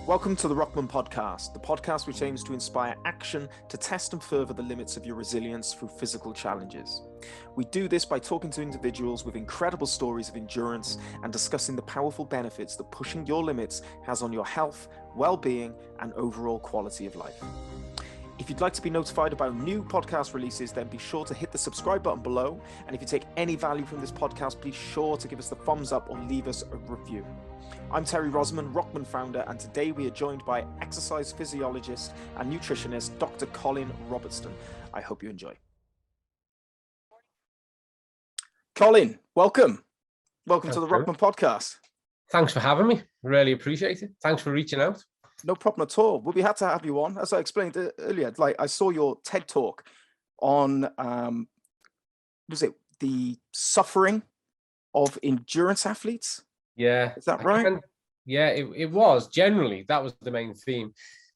Welcome to the Rokman the podcast which aims to inspire action to test and further the limits of your resilience through physical challenges. We do this by talking to individuals with incredible stories of endurance and discussing the powerful benefits that pushing your limits has on your health, well-being, and overall quality of life. If you'd like to be notified about new podcast releases, then be sure to hit the subscribe button below. And if you take any value from this podcast, be sure to give us the thumbs up or leave us a review. I'm Terry Rosman, Rokman Founder, and today we are joined by exercise physiologist and nutritionist, Dr. Colin Robertson. I hope you enjoy. Colin, welcome. Welcome to the Rokman podcast. Thanks for having me. Really appreciate it. Thanks for reaching out. No problem at all. Well, we had to have you on. As I explained earlier, like I saw your TED talk on, was it the suffering of endurance athletes? Yeah. Is that right? Yeah, it was. Generally, that was the main theme.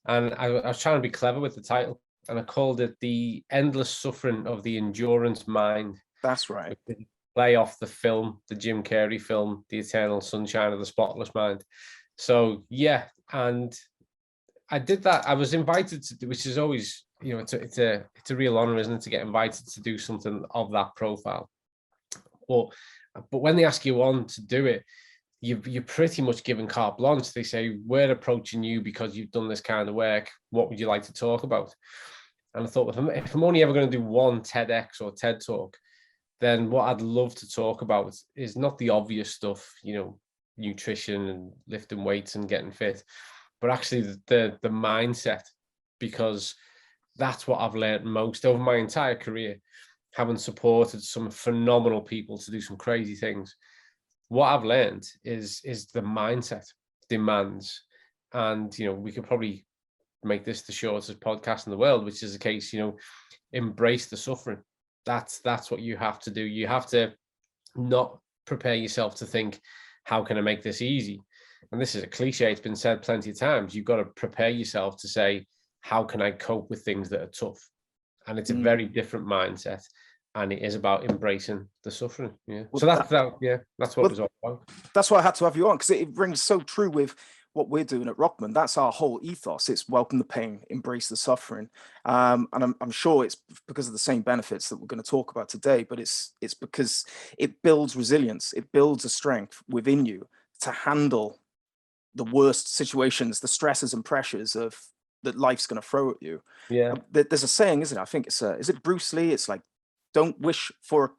And I was trying to be clever with the title, and I called it The Endless Suffering of the Endurance Mind. That's right. Play off the film, the Jim Carrey film, The Eternal Sunshine of the Spotless Mind. So, yeah, and I did that. I was invited to do, which is always, you know, it's a real honor, isn't it, to get invited to do something of that profile. But when they ask you on to do it, you're pretty much given carte blanche. They say, we're approaching you because you've done this kind of work. What would you like to talk about? And I thought, if I'm only ever going to do one TEDx or TED talk, then what I'd love to talk about is not the obvious stuff, you know, nutrition and lifting weights and getting fit, but actually the mindset, because that's what I've learned most over my entire career, having supported some phenomenal people to do some crazy things. What I've learned is the mindset demands, and, you know, we could probably make this the shortest podcast in the world, which is the case, you know, embrace the suffering. That's what you have to do. You have to not prepare yourself to think, how can I make this easy? And this is a cliche, it's been said plenty of times. You've got to prepare yourself to say, how can I cope with things that are tough? And it's a very different mindset. And it is about embracing the suffering. Yeah. Well, so that's what it was all about. That's why I had to have you on, because it rings so true with what we're doing at Rokman. That's our whole ethos. It's welcome the pain, embrace the suffering. And I'm sure it's because of the same benefits that we're going to talk about today, but it's because it builds resilience. It builds a strength within you to handle the worst situations, the stresses and pressures that life's going to throw at you. Yeah. There's a saying, isn't it? I think is it Bruce Lee? It's like, don't wish for an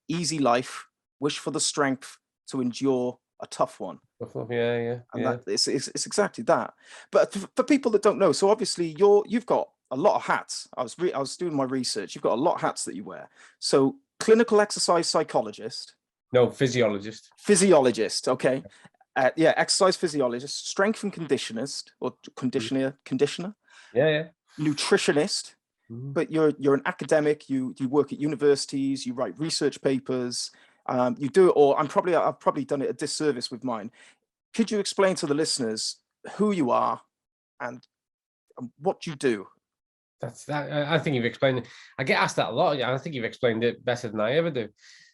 easy life, wish for the strength to endure a tough one. Yeah. And it's exactly that. But for people that don't know, so obviously you've got a lot of hats. I was doing my research. You've got a lot of hats that you wear. So clinical exercise psychologist. No, physiologist. Physiologist, okay. Exercise physiologist, strength and conditionist or conditioner. Yeah. Nutritionist. But you're an academic. You work at universities. You write research papers. You do it all. I've probably done it a disservice with mine. Could you explain to the listeners who you are and what you do? I think you've explained it. I get asked that a lot. I think you've explained it better than I ever do.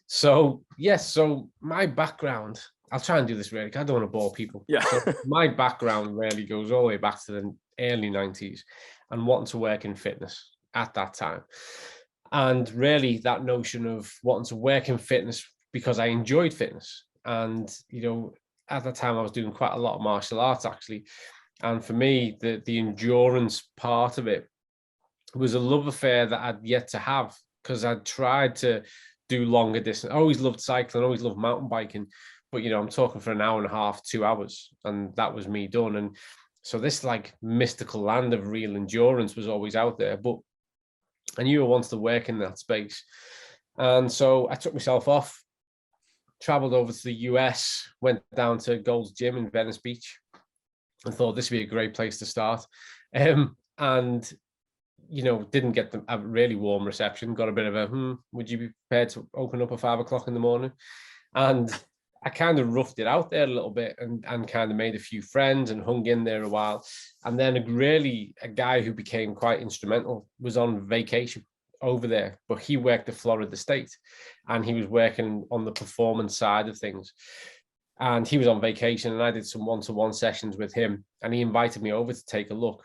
So yes. So my background, I'll try and do this really, because I don't want to bore people. Yeah. So my background really goes all the way back to the early 90s and wanting to work in fitness at that time. And really that notion of wanting to work in fitness because I enjoyed fitness. And, you know, at that time I was doing quite a lot of martial arts actually. And for me, the endurance part of it was a love affair that I'd yet to have, because I'd tried to do longer distance. I always loved cycling, always loved mountain biking. But, you know, I'm talking for an hour and a half, 2 hours, and that was me done. And so this like mystical land of real endurance was always out there. But I knew I wanted to work in that space. And so I took myself off, traveled over to the US, went down to Gold's Gym in Venice Beach, and thought this would be a great place to start. And, you know, didn't get a really warm reception, got a bit of a, would you be prepared to open up at 5 o'clock in the morning? And I kind of roughed it out there a little bit and kind of made a few friends and hung in there a while. And then a guy who became quite instrumental was on vacation over there, but he worked at Florida State and he was working on the performance side of things. and he was on vacation, and I did some one-to-one sessions with him, and he invited me over to take a look.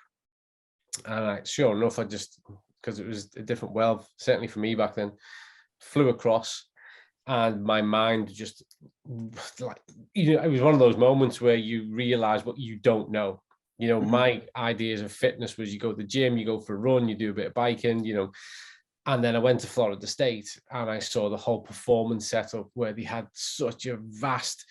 And sure enough, I just, because it was a different world, certainly for me back then, flew across, and my mind just, like, it was one of those moments where you realize what you don't know. My ideas of fitness was you go to the gym, you go for a run, you do a bit of biking, and then I went to Florida State and I saw the whole performance setup where they had such a vast,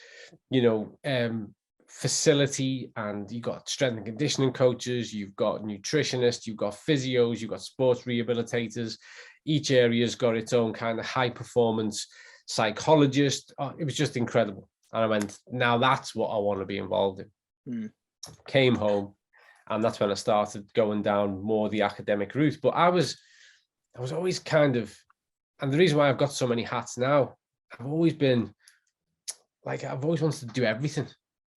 facility, and you got strength and conditioning coaches, you've got nutritionists, you've got physios, you've got sports rehabilitators. Each area's got its own kind of high performance psychologist. It was just incredible. And I went, now that's what I want to be involved in. Came home, and that's when I started going down more the academic route. But I was always kind of, and the reason why I've got so many hats now, I've always been like, I've always wanted to do everything.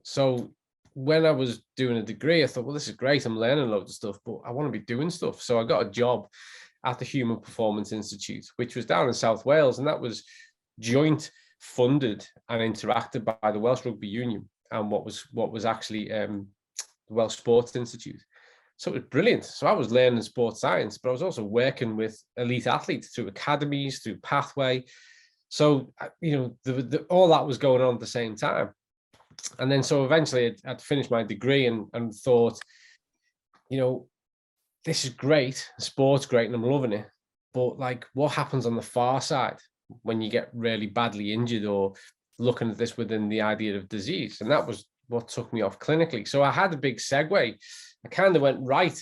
So when I was doing a degree, I thought, well, this is great, I'm learning loads of stuff, but I want to be doing stuff. So I got a job at the Human Performance Institute, which was down in South Wales, and that was joint funded and interacted by the Welsh Rugby Union and what was actually the Welsh Sports Institute. So it was brilliant. So I was learning sports science, but I was also working with elite athletes through academies, through Pathway. So, all that was going on at the same time. And then so eventually I'd finished my degree and thought, this is great, sport's great, and I'm loving it. But like, what happens on the far side when you get really badly injured, or looking at this within the idea of disease? And that was what took me off clinically. So I had a big segue. I kind of went right,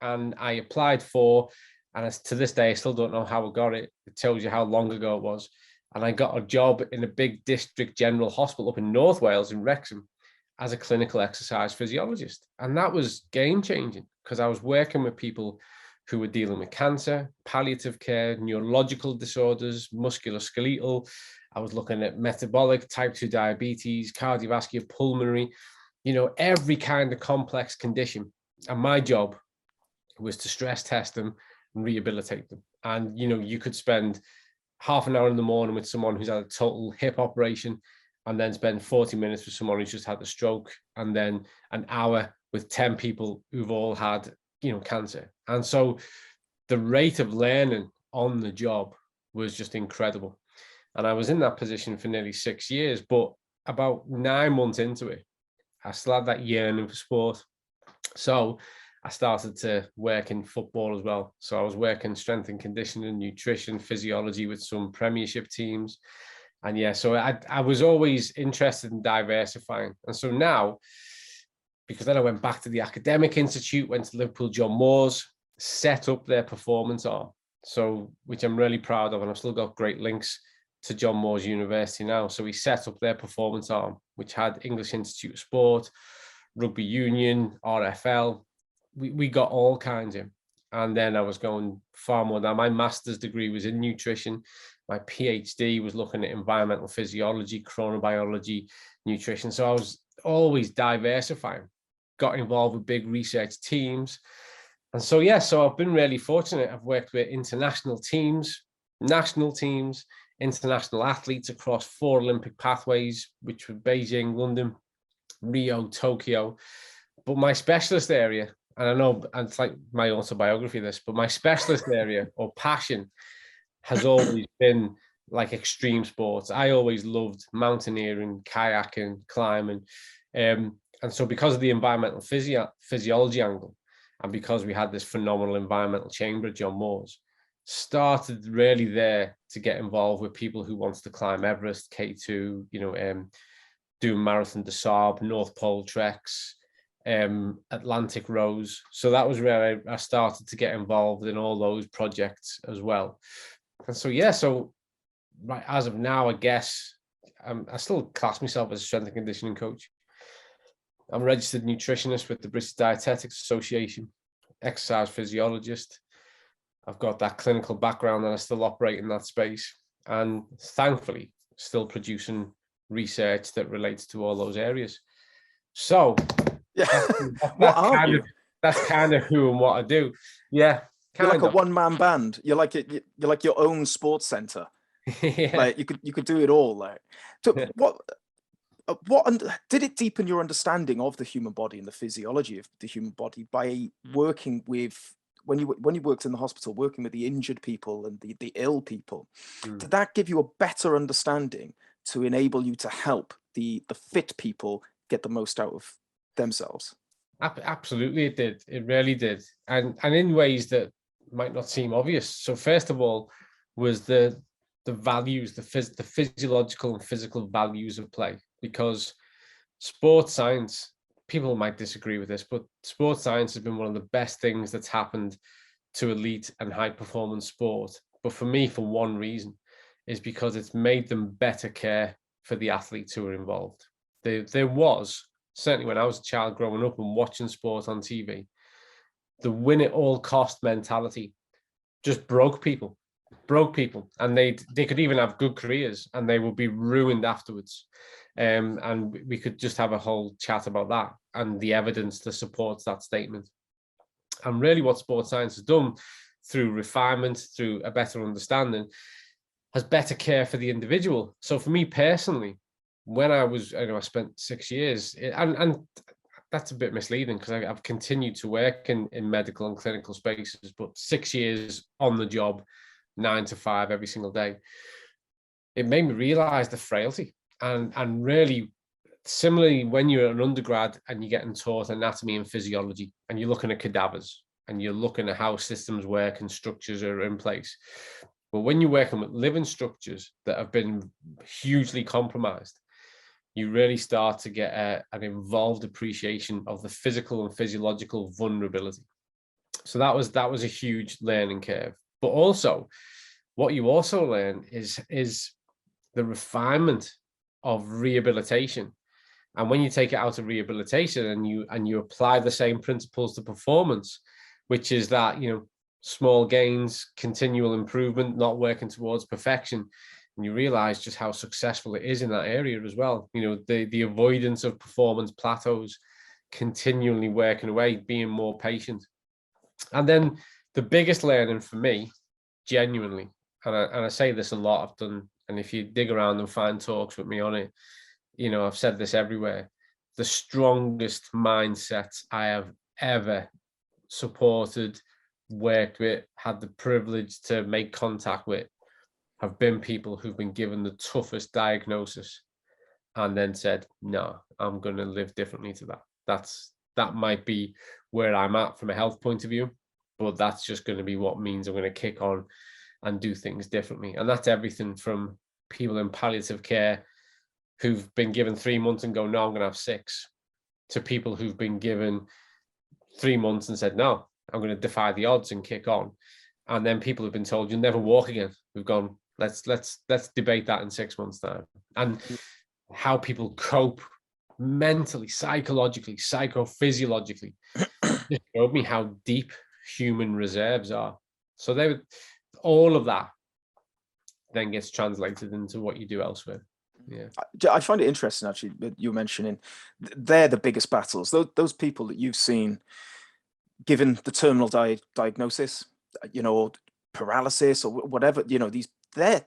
and I applied for, and to this day, I still don't know how I got it. It tells you how long ago it was. And I got a job in a big district general hospital up in North Wales in Wrexham as a clinical exercise physiologist. And that was game changing, because I was working with people who were dealing with cancer, palliative care, neurological disorders, musculoskeletal. I was looking at metabolic, type 2 diabetes, cardiovascular, pulmonary, every kind of complex condition. And my job was to stress test them and rehabilitate them. And, you could spend half an hour in the morning with someone who's had a total hip operation, and then spend 40 minutes with someone who's just had a stroke, and then an hour with 10 people who've all had, cancer. And so the rate of learning on the job was just incredible. And I was in that position for nearly 6 years, but about 9 months into it, I still had that yearning for sport. So I started to work in football as well. So I was working strength and conditioning, nutrition, physiology with some premiership teams. And so I was always interested in diversifying. And so now, because then I went back to the academic institute, went to Liverpool John Moores, set up their performance arm. So, which I'm really proud of, and I've still got great links to John Moores University now. So we set up their performance arm, which had English Institute of Sport, Rugby Union, RFL. We got all kinds in. And then I was going far more down. My master's degree was in nutrition. My PhD was looking at environmental physiology, chronobiology, nutrition. So I was always diversifying, got involved with big research teams. And so I've been really fortunate. I've worked with international teams, national teams, international athletes across 4 Olympic pathways, which were Beijing, London, Rio, Tokyo. But my specialist area, and I know it's like my autobiography, this, but my specialist area or passion has always been like extreme sports. I always loved mountaineering, kayaking, climbing. And so because of the environmental physiology angle, and because we had this phenomenal environmental chamber at John Moores, started really there to get involved with people who wanted to climb Everest, K2, doing Marathon des Sables, North Pole treks, Atlantic Rows. So that was where I started to get involved in all those projects as well. And so right, as of now, I guess I still class myself as a strength and conditioning coach. I'm a registered nutritionist with the British Dietetics Association, exercise physiologist. I've got that clinical background and I still operate in that space, and thankfully still producing research that relates to all those areas. So that's kind of who and what I do. Yeah. You're like a one-man band. You're like your own sports center. Yeah. Like you could do it all. Like, so Did it deepen your understanding of the human body and the physiology of the human body by working with, when you worked in the hospital, working with the injured people and the ill people? Did that give you a better understanding to enable you to help the fit people get the most out of themselves? Absolutely, it did. It really did, and in ways that might not seem obvious. So first of all, was the values, the physiological and physical values of play, because sports science, people might disagree with this, but sports science has been one of the best things that's happened to elite and high performance sport. But for me, for one reason, is because it's made them better care for the athletes who are involved. There was, certainly when I was a child growing up and watching sport on TV, the win at all cost mentality just broke people, and they could even have good careers and they would be ruined afterwards. And we could just have a whole chat about that and the evidence that supports that statement. And really what sports science has done through refinement, through a better understanding, has better care for the individual. So for me personally, when I spent 6 years, and that's a bit misleading because I've continued to work in medical and clinical spaces, but 6 years on the job, 9 to 5 every single day, it made me realize the frailty. And really, similarly, when you're an undergrad and you're getting taught anatomy and physiology, and you're looking at cadavers, and you're looking at how systems work and structures are in place. But when you're working with living structures that have been hugely compromised, you really start to get an involved appreciation of the physical and physiological vulnerability. So that was a huge learning curve. But also, what you also learn is the refinement of rehabilitation. And when you take it out of rehabilitation and you apply the same principles to performance, which is that, small gains, continual improvement, not working towards perfection, and you realize just how successful it is in that area as well. The avoidance of performance plateaus, continually working away, being more patient. And then the biggest learning for me, genuinely, and I say this a lot, I've done, and if you dig around and find talks with me on it, I've said this everywhere, the strongest mindsets I have ever supported, worked with, had the privilege to make contact with, have been people who've been given the toughest diagnosis and then said, no, I'm going to live differently to that. That might be where I'm at from a health point of view, but that's just going to be what means I'm going to kick on and do things differently. And that's everything from people in palliative care who've been given 3 months and go, no, I'm going to have 6, to people who've been given 3 months and said, no, I'm going to defy the odds and kick on. And then people have been told, you'll never walk again. We've gone, let's debate that in 6 months' time. And how people cope mentally, psychologically, psychophysiologically, just showed me how deep human reserves are. So all of that then gets translated into what you do elsewhere. Yeah, I find it interesting, actually, that you're mentioning they're the biggest battles. Those people that you've seen given the terminal diagnosis, or paralysis or whatever,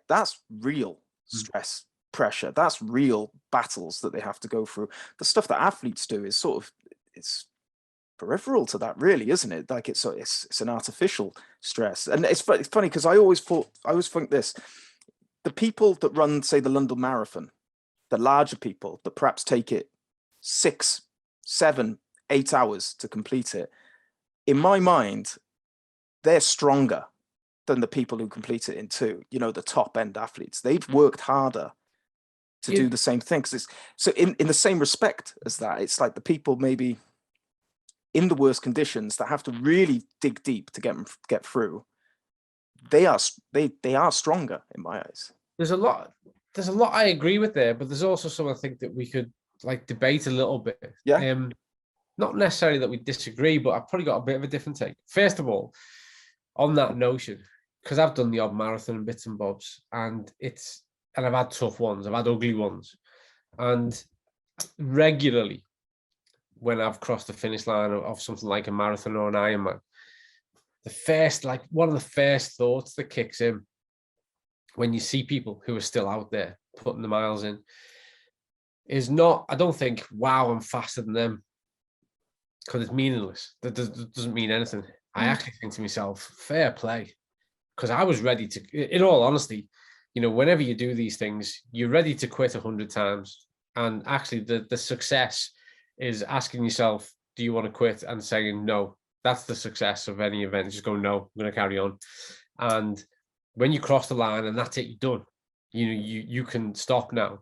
that's real stress, pressure. That's real battles that they have to go through. The stuff that athletes do is it's peripheral to that, really, isn't it? Like it's an artificial stress. And it's funny because I always think this: the people that run, say, the London Marathon, the larger people that perhaps take it 6, 7, 8 hours to complete it, in my mind, they're stronger than the people who complete it in 2. The top end athletes, they've worked harder to do the same thing. So in the same respect as that, it's like the people maybe in the worst conditions that have to really dig deep to get through. They are stronger in my eyes. There's a lot I agree with there, but there's also some I think that we could debate a little bit. Yeah. Not necessarily that we disagree, but I've probably got a bit of a different take. First of all, on that notion, because I've done the odd marathon and bits and bobs, and I've had tough ones, I've had ugly ones, and regularly when I've crossed the finish line of something like a marathon or an Ironman, one of the first thoughts that kicks in when you see people who are still out there putting the miles in is not, I don't think, wow, I'm faster than them, because it's meaningless. That doesn't mean anything. I actually think to myself, fair play, because I was ready to, in all honesty, you know, whenever you do these things, you're ready to quit 100 times. And actually the success is asking yourself, do you want to quit, and saying no. That's the success of any event. Just go, no, I'm going to carry on. And when you cross the line and that's it, you're done. You know, you can stop now.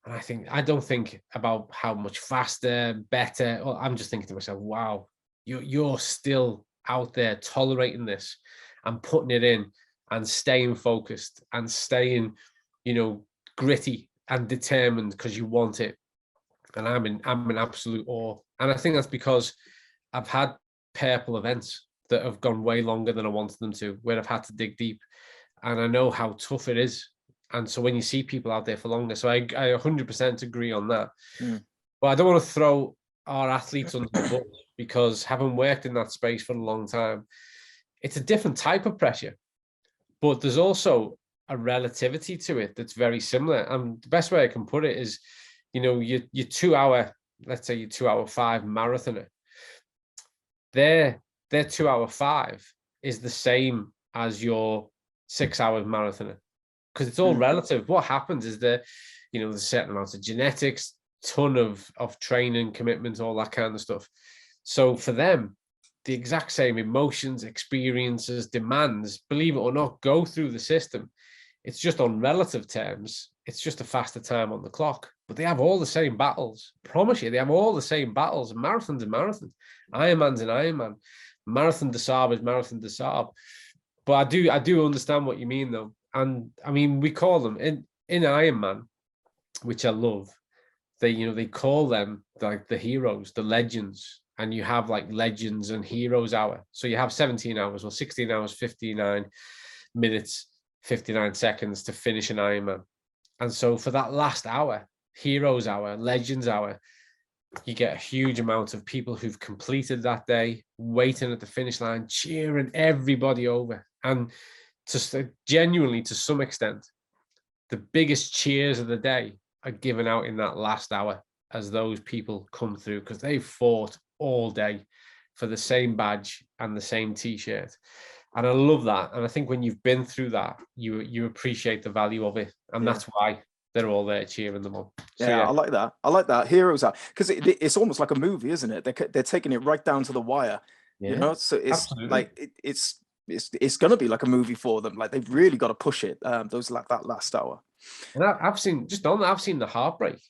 And I don't think about how much faster, better. Well, I'm just thinking to myself, wow, you're still out there tolerating this and putting it in and staying focused and staying, you know, gritty and determined because you want it. And I'm in absolute awe. And I think that's because I've had purple events that have gone way longer than I wanted them to, where I've had to dig deep. And I know how tough it is. And so when you see people out there for longer, so I 100% agree on that. But I don't want to throw our athletes under the bus, because having worked in that space for a long time, it's a different type of pressure. But there's also a relativity to it that's very similar. And the best way I can put it is, you know, your 2 hour, let's say your 2 hour 5 marathoner, their 2 hour 5 is the same as your 6 hours marathoner, because it's all relative. What happens is that, you know, there's a certain amount of genetics, ton of training, commitment, all that kind of stuff. So for them, the exact same emotions, experiences, demands, believe it or not, go through the system. It's just on relative terms, it's just a faster time on the clock. But they have all the same battles. I promise you, they have all the same battles. Marathon's a marathon. Ironman's an Ironman. Marathon de Sable is Marathon de Sable. But I do understand what you mean, though. And I mean, we call them in Ironman, which I love. They call them like the heroes, the legends. And you have like legends and heroes hour. So you have 17 hours or 16 hours, 59 minutes, 59 seconds to finish an Ironman. And so for that last hour, heroes hour, legends hour, you get a huge amount of people who've completed that day, waiting at the finish line, cheering everybody over. And genuinely, to some extent, the biggest cheers of the day are given out in that last hour as those people come through, because they fought all day for the same badge and the same t-shirt. And I love that. And I think when you've been through that, you appreciate the value of it. And that's why they're all there cheering them on. So, I like that. I like that. Heroes are, because it's almost like a movie, isn't it? They're taking it right down to the wire, you know? So it's absolutely. like, it's going to be like a movie for them. Like they've really got to push it. Those like that last hour. And I've seen the Heartbreak.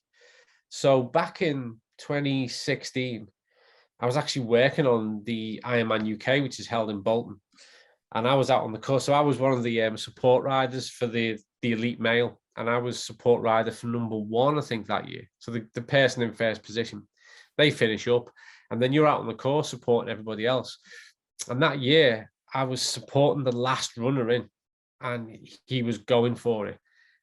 So back in 2016, I was actually working on the Ironman UK, which is held in Bolton. And I was out on the course. So I was one of the support riders for the elite male. And I was support rider for number 1, I think, that year. So the person in first position, they finish up. And then you're out on the course supporting everybody else. And that year, I was supporting the last runner in. And he was going for it.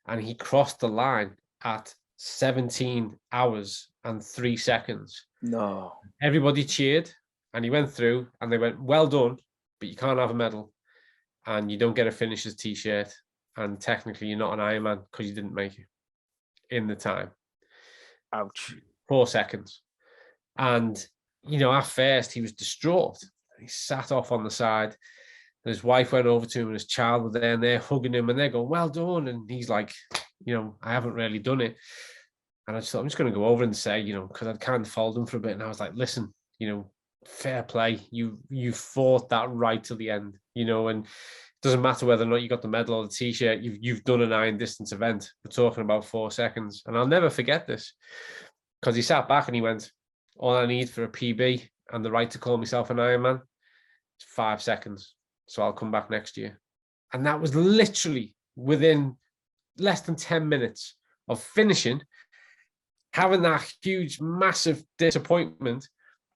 And he crossed the line at 17 hours and 3 seconds. No. Everybody cheered, and he went through, and they went, well done, but you can't have a medal, and you don't get a finisher's t-shirt, and technically you're not an Ironman because you didn't make it in the time. Ouch. 4 seconds. And, you know, at first he was distraught. He sat off on the side, and his wife went over to him, and his child was there, and they're hugging him, and they're going, well done. And he's like, you know, I haven't really done it. And I just thought, I'm just going to go over and say, you know, because I'd kind of followed him for a bit. And I was like, listen, you know, fair play. You fought that right to the end, you know, and it doesn't matter whether or not you got the medal or the t-shirt. You've done an iron distance event. We're talking about 4 seconds. And I'll never forget this, because he sat back and he went, all I need for a PB and the right to call myself an Ironman is 5 seconds. So I'll come back next year. And that was literally within less than 10 minutes of finishing, having that huge, massive disappointment.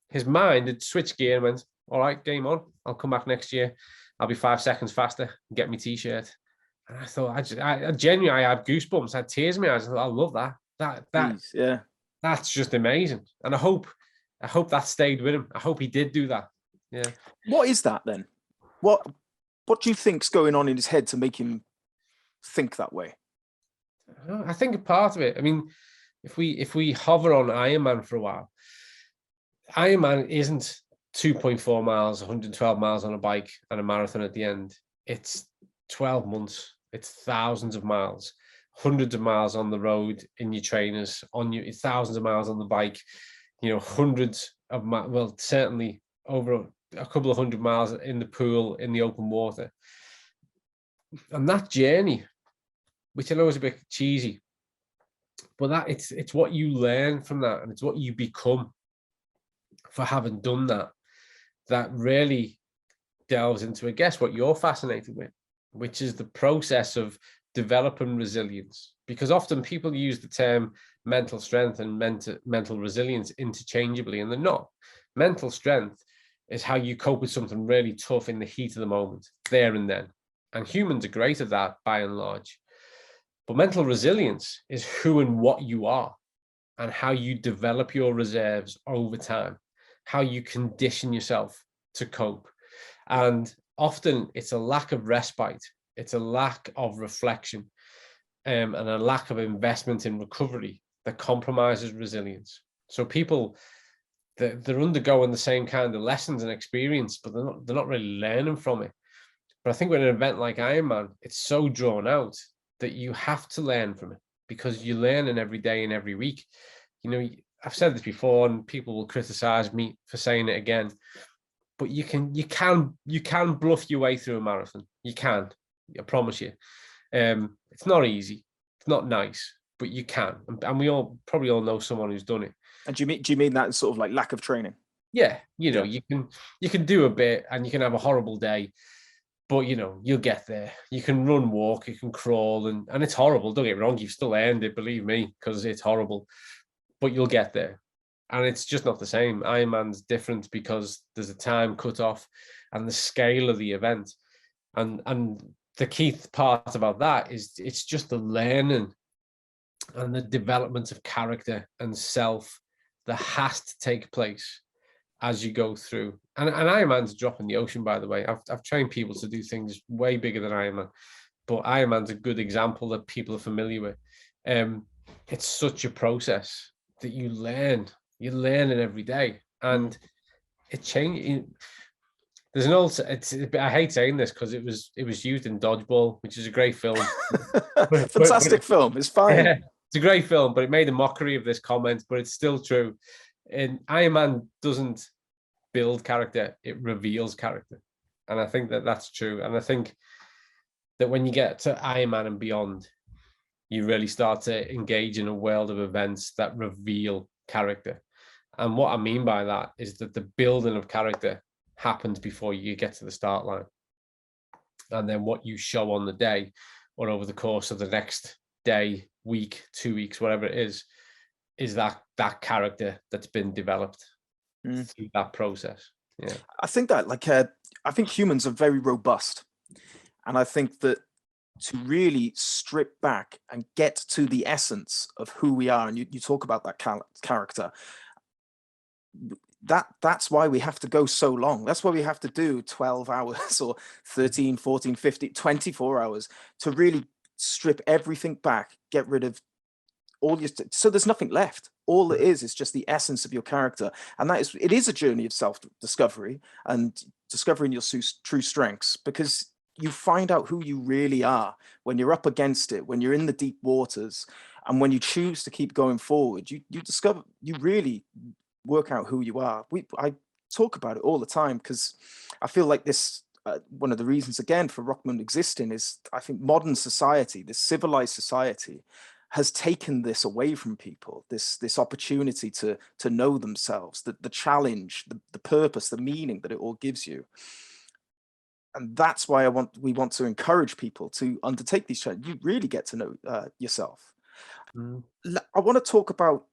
His mind had switched gear and went, all right, game on. I'll come back next year. I'll be 5 seconds faster and get my t-shirt. And I thought, I genuinely, I had goosebumps. I had tears in my eyes. I thought, I love that. Jeez, That's just amazing. And I hope that stayed with him. I hope he did do that. Yeah. What is that then? What do you think's going on in his head to make him think that way? I think a part of it, I mean, if we hover on Ironman for a while, Ironman isn't 2.4 miles, 112 miles on a bike and a marathon at the end. It's 12 months. It's thousands of miles, hundreds of miles on the road in your trainers, thousands of miles on the bike, hundreds of miles, well, certainly over a couple of 100 miles in the pool, in the open water. And that journey, which I know is a bit cheesy, but it's what you learn from that, and it's what you become for having done that really delves into, I guess, what you're fascinated with, which is the process of developing resilience. Because often people use the term mental strength and mental resilience interchangeably, and they're not. Mental strength is how you cope with something really tough in the heat of the moment, there and then. And humans are great at that by and large. But mental resilience is who and what you are, and how you develop your reserves over time, how you condition yourself to cope. And often it's a lack of respite, it's a lack of reflection, and a lack of investment in recovery that compromises resilience. So people, they're undergoing the same kind of lessons and experience, but they're not really learning from it. But I think with an event like Ironman, it's so drawn out that you have to learn from it, because you're learning every day and every week. I've said this before, and people will criticize me for saying it again, but you can bluff your way through a marathon. You can, I promise you. It's not easy, it's not nice, but you can, and we probably all know someone who's done it. And do you mean that in sort of like lack of training? Yeah, you can do a bit, and you can have a horrible day, but you'll get there. You can run, walk, you can crawl, and it's horrible. Don't get me wrong, you've still earned it, believe me, because it's horrible, but you'll get there. And it's just not the same. Ironman's different because there's a time cut off and the scale of the event. And the key part about that is it's just the learning and the development of character and self that has to take place as you go through. And Ironman's a drop in the ocean, by the way. I've trained people to do things way bigger than Ironman, but Ironman's a good example that people are familiar with. It's such a process that you learn. You're learning every day, and it changes. There's an old. I hate saying this because it was used in Dodgeball, which is a great film. Fantastic film. It's fine. Yeah, it's a great film, but it made a mockery of this comment. But it's still true. And Iron doesn't build character; it reveals character, and I think that's true. And I think that when you get to Iron Man and beyond, you really start to engage in a world of events that reveal character. And what I mean by that is that the building of character happens before you get to the start line. And then what you show on the day or over the course of the next day, week, 2 weeks, whatever it is that character that's been developed through that process. Yeah. I think that I think humans are very robust. And I think that to really strip back and get to the essence of who we are, and you talk about that character, that's why we have to go so long. That's why we have to do 12 hours or 13, 14, 15, 24 hours to really strip everything back, get rid of all your, so there's nothing left. All it is just the essence of your character. And it is a journey of self-discovery and discovering your true strengths, because you find out who you really are when you're up against it, when you're in the deep waters, and when you choose to keep going forward, you discover, you really work out who you are. I talk about it all the time because I feel like this, one of the reasons again for Rokman existing is I think modern society, this civilized society, has taken this away from people, this opportunity to know themselves, the challenge, the purpose, the meaning that it all gives you. And that's why we want to encourage people to undertake these challenges. You really get to know yourself. I want to talk about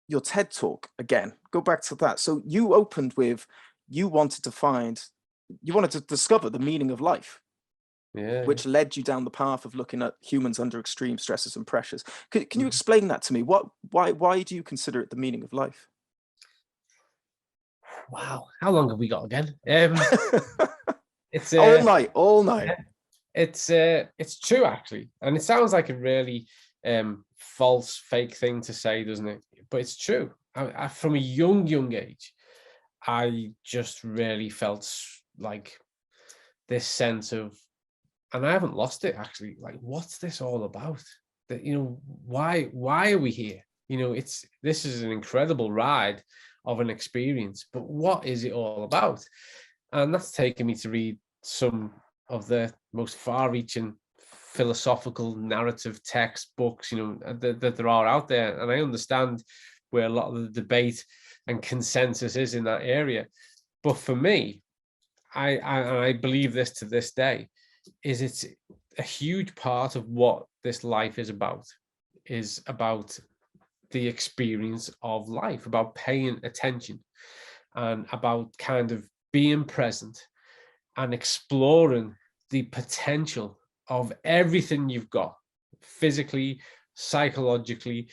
your TED Talk again. Go back to that. So you opened with, you wanted to discover the meaning of life, which led you down the path of looking at humans under extreme stresses and pressures. Can you explain that to me? Why do you consider it the meaning of life? Wow, how long have we got again? It's all night. It's true, actually, and it sounds like a really false, fake thing to say, doesn't it? But it's true. From a young age, I just really felt like this sense of, and I haven't lost it actually. Like, what's this all about? That, why are we here? This is an incredible ride of an experience, but what is it all about? And that's taken me to read some of the most far-reaching philosophical narrative textbooks, that there are out there. And I understand where a lot of the debate and consensus is in that area. But for me, I believe this to this day, is it's a huge part of what this life is about the experience of life, about paying attention, and about kind of being present and exploring the potential of everything you've got, physically, psychologically.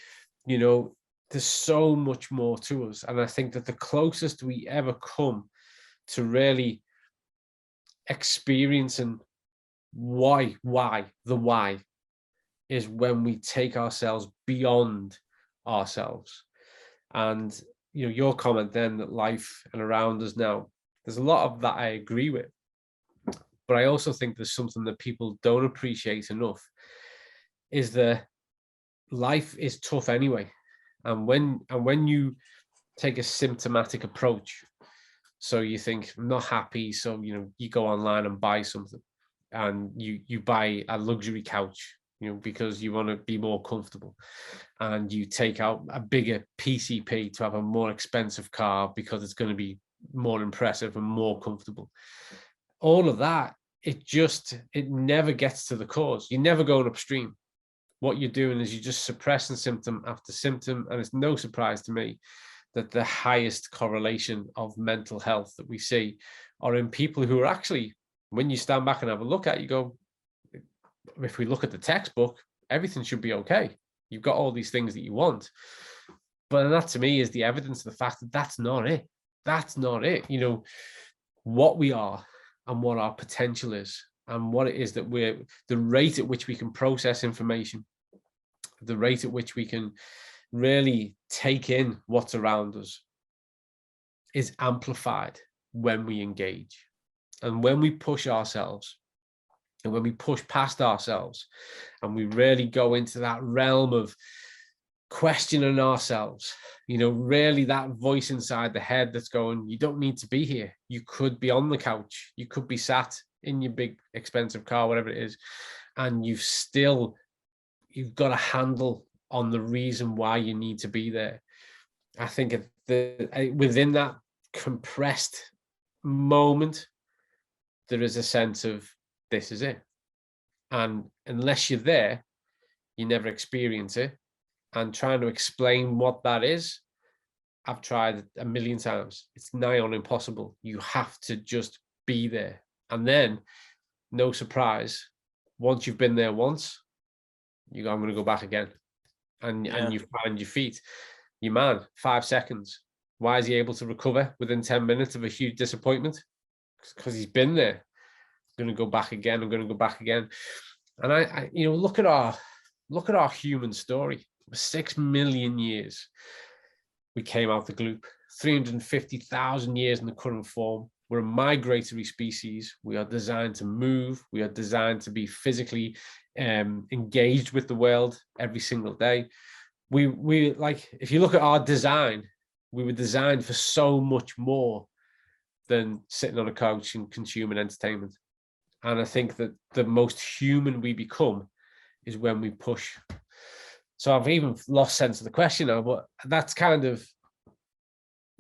There's so much more to us. And I think that the closest we ever come to really experiencing the why is when we take ourselves beyond ourselves. And your comment then that life and around us now, there's a lot of that I agree with, but I also think there's something that people don't appreciate enough, is that life is tough anyway. And when you take a symptomatic approach, so you think, I'm not happy, so you go online and buy something, and you buy a luxury couch, because you want to be more comfortable, and you take out a bigger PCP to have a more expensive car because it's going to be more impressive and more comfortable. All of that, it never gets to the cause. You're never going upstream. What you're doing is you're just suppressing symptom after symptom. And it's no surprise to me that the highest correlation of mental health that we see are in people who are actually, when you stand back and have a look at it, you go, if we look at the textbook, everything should be okay. You've got all these things that you want. But that to me is the evidence of the fact that that's not it. That's not it. What we are and what our potential is, and what it is that the rate at which we can process information, the rate at which we can really take in what's around us, is amplified when we engage. And when we push ourselves, and when we push past ourselves, and we really go into that realm of questioning ourselves, really that voice inside the head that's going, you don't need to be here. You could be on the couch. You could be sat in your big expensive car, whatever it is. And you've got a handle on the reason why you need to be there. I think within that compressed moment, there is a sense of, this is it. And unless you're there, you never experience it. And trying to explain what that is, I've tried a million times. It's nigh on impossible. You have to just be there. And then, no surprise, once you've been there once, you go, I'm going to go back again. And you find your feet. Your man, 5 seconds. Why is he able to recover within 10 minutes of a huge disappointment? Because he's been there. I'm going to go back again. I'm going to go back again. And I look at our human story. 6 million years we came out the gloop. 350,000 years in the current form. We're a migratory species. We are designed to move. We are designed to be physically engaged with the world every single day. We like, if you look at our design, we were designed for so much more than sitting on a couch and consuming entertainment. And I think that the most human we become is when we push. So I've even lost sense of the question now, but that's kind of,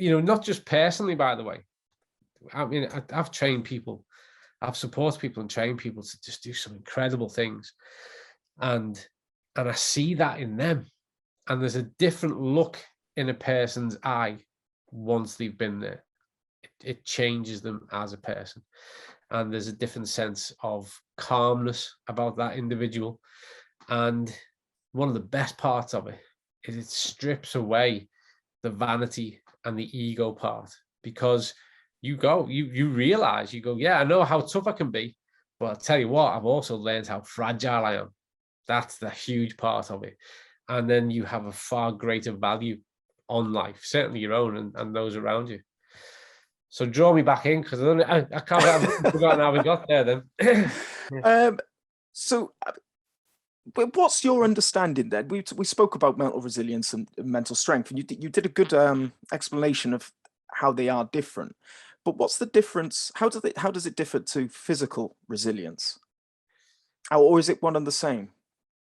not just personally, by the way. I mean, I've trained people, I've supported people and trained people to just do some incredible things. And I see that in them. And there's a different look in a person's eye once they've been there. It changes them as a person. And there's a different sense of calmness about that individual. And one of the best parts of it is it strips away the vanity and the ego part, because you realize, yeah, I know how tough I can be, but I'll tell you what, I've also learned how fragile I am. That's the huge part of it. and then you have a far greater value on life, certainly your own and those around you. So draw me back in, because I can't. I've forgotten how we got there. Then. So, but what's your understanding then? We spoke about mental resilience and mental strength, and you did a good explanation of how they are different. But what's the difference? How does it differ to physical resilience, or is it one and the same?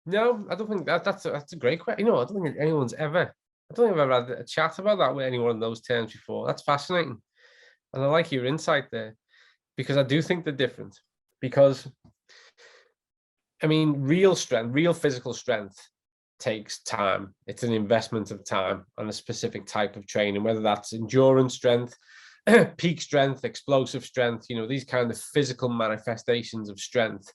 No, I don't think that's a great question. I don't think anyone's ever. I don't think I've ever had a chat about that with anyone in those terms before. That's fascinating, and I like your insight there, because I do think they're different. Because, I mean, real strength, real physical strength takes time. It's an investment of time and a specific type of training, whether that's endurance strength, peak strength, explosive strength, these kind of physical manifestations of strength.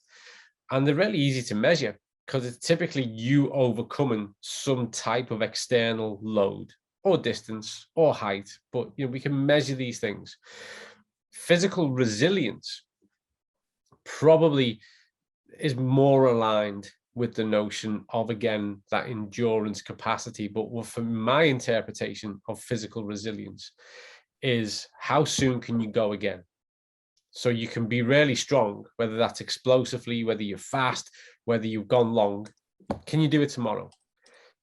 And they're really easy to measure, because it's typically you overcoming some type of external load or distance or height. But, we can measure these things. Physical resilience probably is more aligned with the notion of, again, that endurance capacity. But from my interpretation of physical resilience is, how soon can you go again? So you can be really strong, whether that's explosively, whether you're fast, whether you've gone long. Can you do it tomorrow?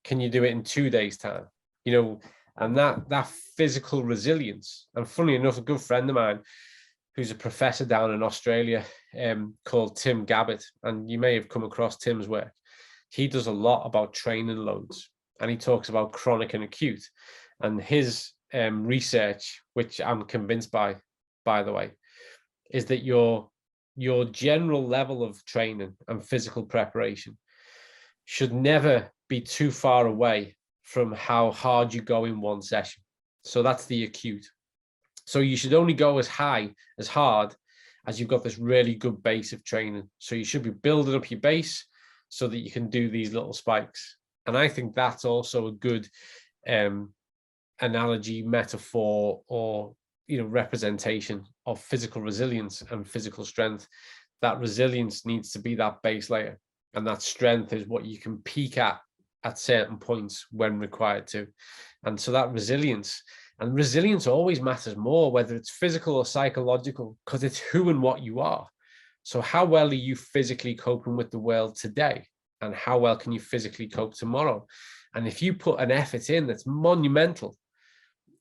Can you do it in 2 days' time? And that physical resilience. And funny enough, a good friend of mine who's a professor down in Australia, called Tim Gabbett, and you may have come across Tim's work. He does a lot about training loads, and he talks about chronic and acute. And his research, which I'm convinced by the way, is that your general level of training and physical preparation should never be too far away from how hard you go in one session. So that's the acute. So you should only go as hard as you've got this really good base of training. So you should be building up your base so that you can do these little spikes. And I think that's also a good analogy, metaphor, or representation of physical resilience and physical strength. That resilience needs to be that base layer, and that strength is what you can peak at certain points when required to. And so that resilience always matters more, whether it's physical or psychological, because it's who and what you are. So how well are you physically coping with the world today, and how well can you physically cope tomorrow? And if you put an effort in that's monumental,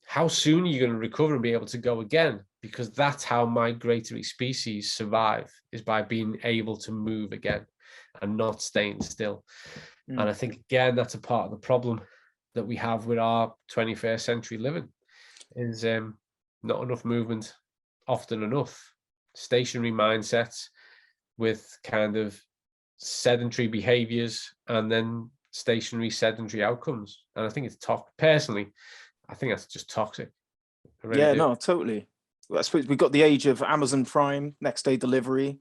how soon are you going to recover and be able to go again? Because that's how migratory species survive, is by being able to move again and not staying still. And I think, again, that's a part of the problem that we have with our 21st century living, is not enough movement often enough. Stationary mindsets with kind of sedentary behaviors, and then stationary sedentary outcomes. And I think it's tough. Personally, I think that's just toxic. Really no, totally. I suppose we've got the age of Amazon Prime, next day delivery.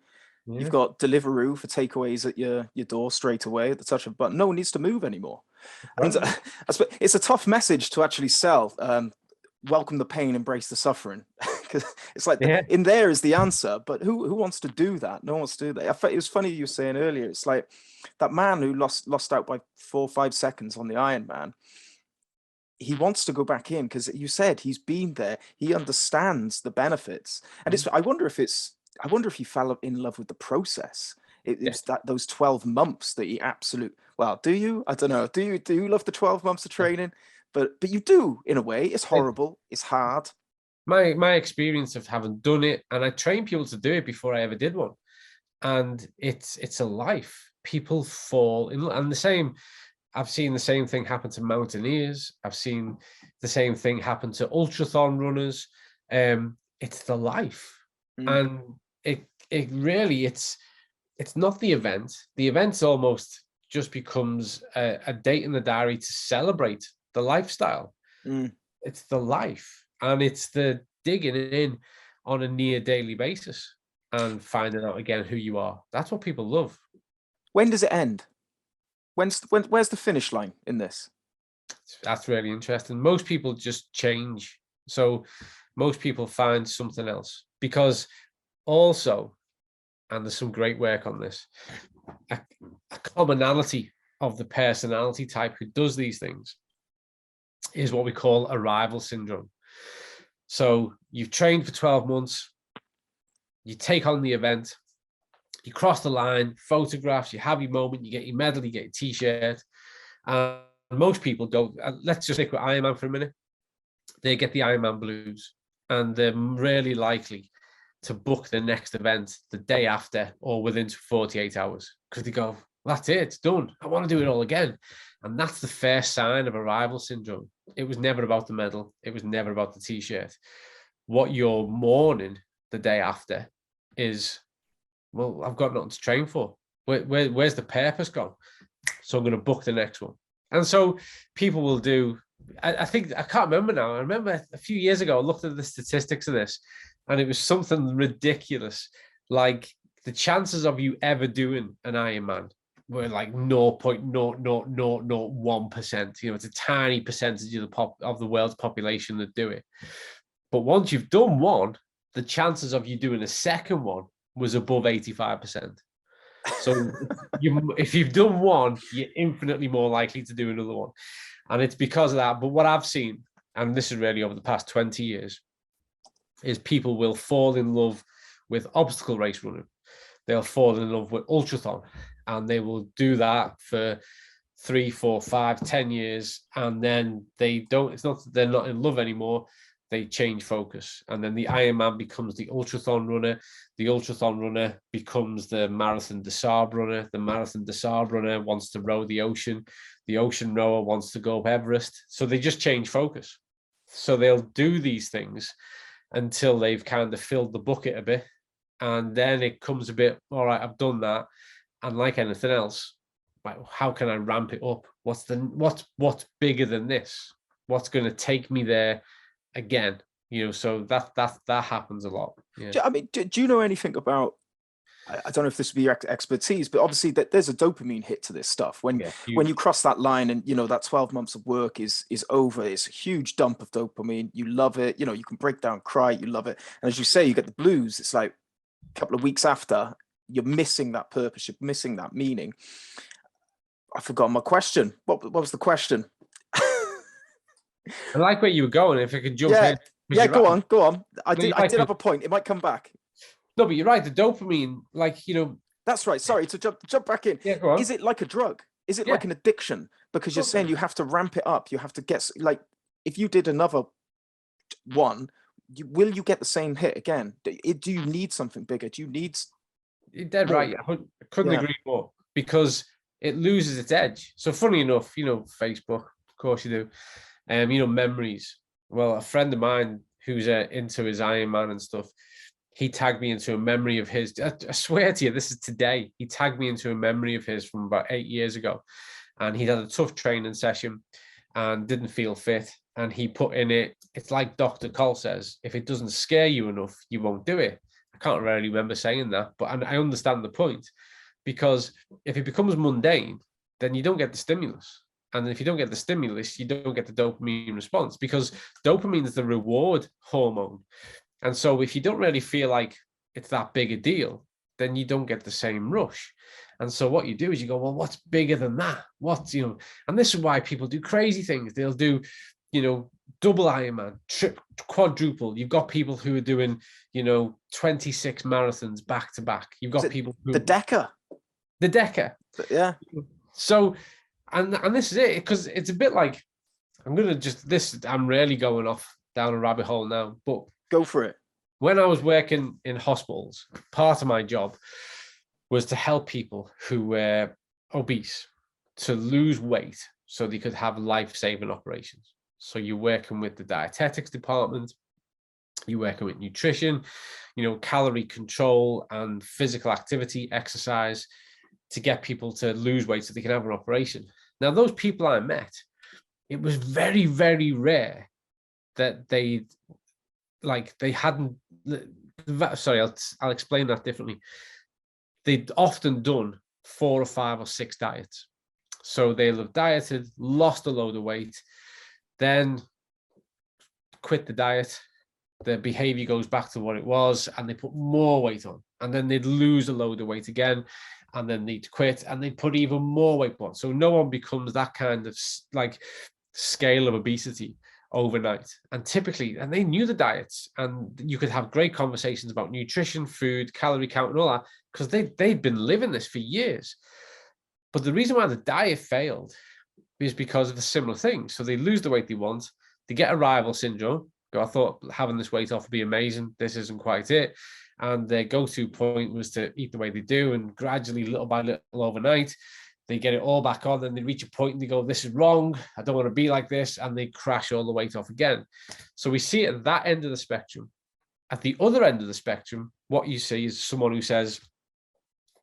Yeah. You've got Deliveroo for takeaways at your door straight away at the touch of a button. No one needs to move anymore. Right. And I suppose it's a tough message to actually sell. Welcome the pain, embrace the suffering. Because it's like in there is the answer, but who wants to do that? No one wants to do that. It was funny you were saying earlier. It's like that man who lost out by 4 or 5 seconds on the Ironman. He wants to go back in because you said he's been there. He understands the benefits, and I wonder if he fell in love with the process. It was those 12 months that he well, do you? I don't know. Do you love the 12 months of training? But you do, in a way. It's horrible. It's hard. My experience of having done it, and I trained people to do it before I ever did one, and it's a life. People fall in, and the same. I've seen the same thing happen to mountaineers. I've seen the same thing happen to ultrathon runners. It's the life, and it really it's not the event. The event almost just becomes a date in the diary to celebrate the lifestyle. It's the life, and it's the digging in on a near daily basis and finding out again who you are. That's what people love. When does it end? Where's the finish line in this? That's really interesting. Most people just change. So most people find something else, because also, and there's some great work on this, a commonality of the personality type who does these things is what we call arrival syndrome. So you've trained for 12 months, you take on the event, you cross the line, photographs, you have your moment, you get your medal, you get your t-shirt. And most people go, let's just stick with Ironman for a minute. They get the Ironman blues, and they're really likely to book the next event the day after or within 48 hours, because they go, that's it, it's done. I want to do it all again. And that's the first sign of arrival syndrome. It was never about the medal. It was never about the t-shirt. What you're mourning the day after is, well, I've got nothing to train for. Where's the purpose gone? So I'm going to book the next one. And so people will do, I think, I can't remember now. I remember a few years ago, I looked at the statistics of this, and it was something ridiculous. Like the chances of you ever doing an Ironman were like 0.00001%. You know, it's a tiny percentage of the world's population that do it. But once you've done one, the chances of you doing a second one was above 85%. So if you've done one, you're infinitely more likely to do another one. And it's because of that. But what I've seen, and this is really over the past 20 years, is people will fall in love with obstacle race running. They'll fall in love with ultrathon, and they will do that for 3, 4, 5, 10 years. And then it's not that they're not in love anymore. They change focus, and then the Ironman becomes the ultrathon runner. The ultrathon runner becomes the marathon des Sables runner. The marathon des Sables runner wants to row the ocean. The ocean rower wants to go up Everest. So they just change focus. So they'll do these things until they've kind of filled the bucket a bit, and then it comes a bit, all right, I've done that, and like anything else, like, how can I ramp it up? What's bigger than this? What's going to take me there again? You know, so that happens a lot. Yeah. I mean, do you know anything about, I don't know if this would be your expertise, but obviously that there's a dopamine hit to this stuff when you cross that line, and you know that 12 months of work is over. It's a huge dump of dopamine. You love it. You know, you can break down, cry, you love it. And as you say, you get the blues. It's like a couple of weeks after, you're missing that purpose, you're missing that meaning. I forgot my question. What was the question? I like where you were going. If I could jump in. Yeah, go on. I did have a point. It might come back. No, but you're right. The dopamine, like, you know. That's right. Sorry to jump back in. Yeah, go on. Is it like a drug? Is it like an addiction? Because you're saying you have to ramp it up. You have to get, like, if you did another one, will you get the same hit again? Do you need something bigger? Do you need? You're dead right. I couldn't agree more, because it loses its edge. So funny enough, you know, Facebook, of course you do. You know, memories. Well, a friend of mine who's into his Ironman and stuff, he tagged me into a memory of his. I swear to you, this is today. He tagged me into a memory of his from about 8 years ago, and he'd had a tough training session and didn't feel fit. And he put in it, it's like Dr. Cole says, if it doesn't scare you enough, you won't do it. I can't really remember saying that, but I understand the point, because if it becomes mundane, then you don't get the stimulus. And if you don't get the stimulus, you don't get the dopamine response, because dopamine is the reward hormone. And so if you don't really feel like it's that big a deal, then you don't get the same rush. And so what you do is you go, well, what's bigger than that? What's, you know, and this is why people do crazy things. They'll do, you know, double Ironman, quadruple. You've got people who are doing, you know, 26 marathons back to back. You've got people who... The Decker. Yeah. So, and this is it, because it's a bit like, I'm really going off down a rabbit hole now, but go for it. When I was working in hospitals, part of my job was to help people who were obese to lose weight so they could have life-saving operations. So you're working with the dietetics department, you're working with nutrition, you know, calorie control and physical activity, exercise, to get people to lose weight so they can have an operation. Now, those people I met, it was very, very rare that they hadn't, sorry, I'll explain that differently. They'd often done 4 or 5 or 6 diets. So they'll have dieted, lost a load of weight, then quit the diet, their behavior goes back to what it was, and they put more weight on, and then they'd lose a load of weight again, and then need to quit, and they put even more weight on. So no one becomes that kind of like scale of obesity overnight. And typically, and they knew the diets, and you could have great conversations about nutrition, food, calorie count, and all that, because they'd been living this for years. But the reason why the diet failed is because of a similar thing. So they lose the weight they want, they get arrival syndrome. Go, I thought having this weight off would be amazing. This isn't quite it. And their go-to point was to eat the way they do, and gradually, little by little, overnight, they get it all back on, and they reach a point and they go, this is wrong. I don't want to be like this. And they crash all the weight off again. So we see at that end of the spectrum. At the other end of the spectrum, what you see is someone who says,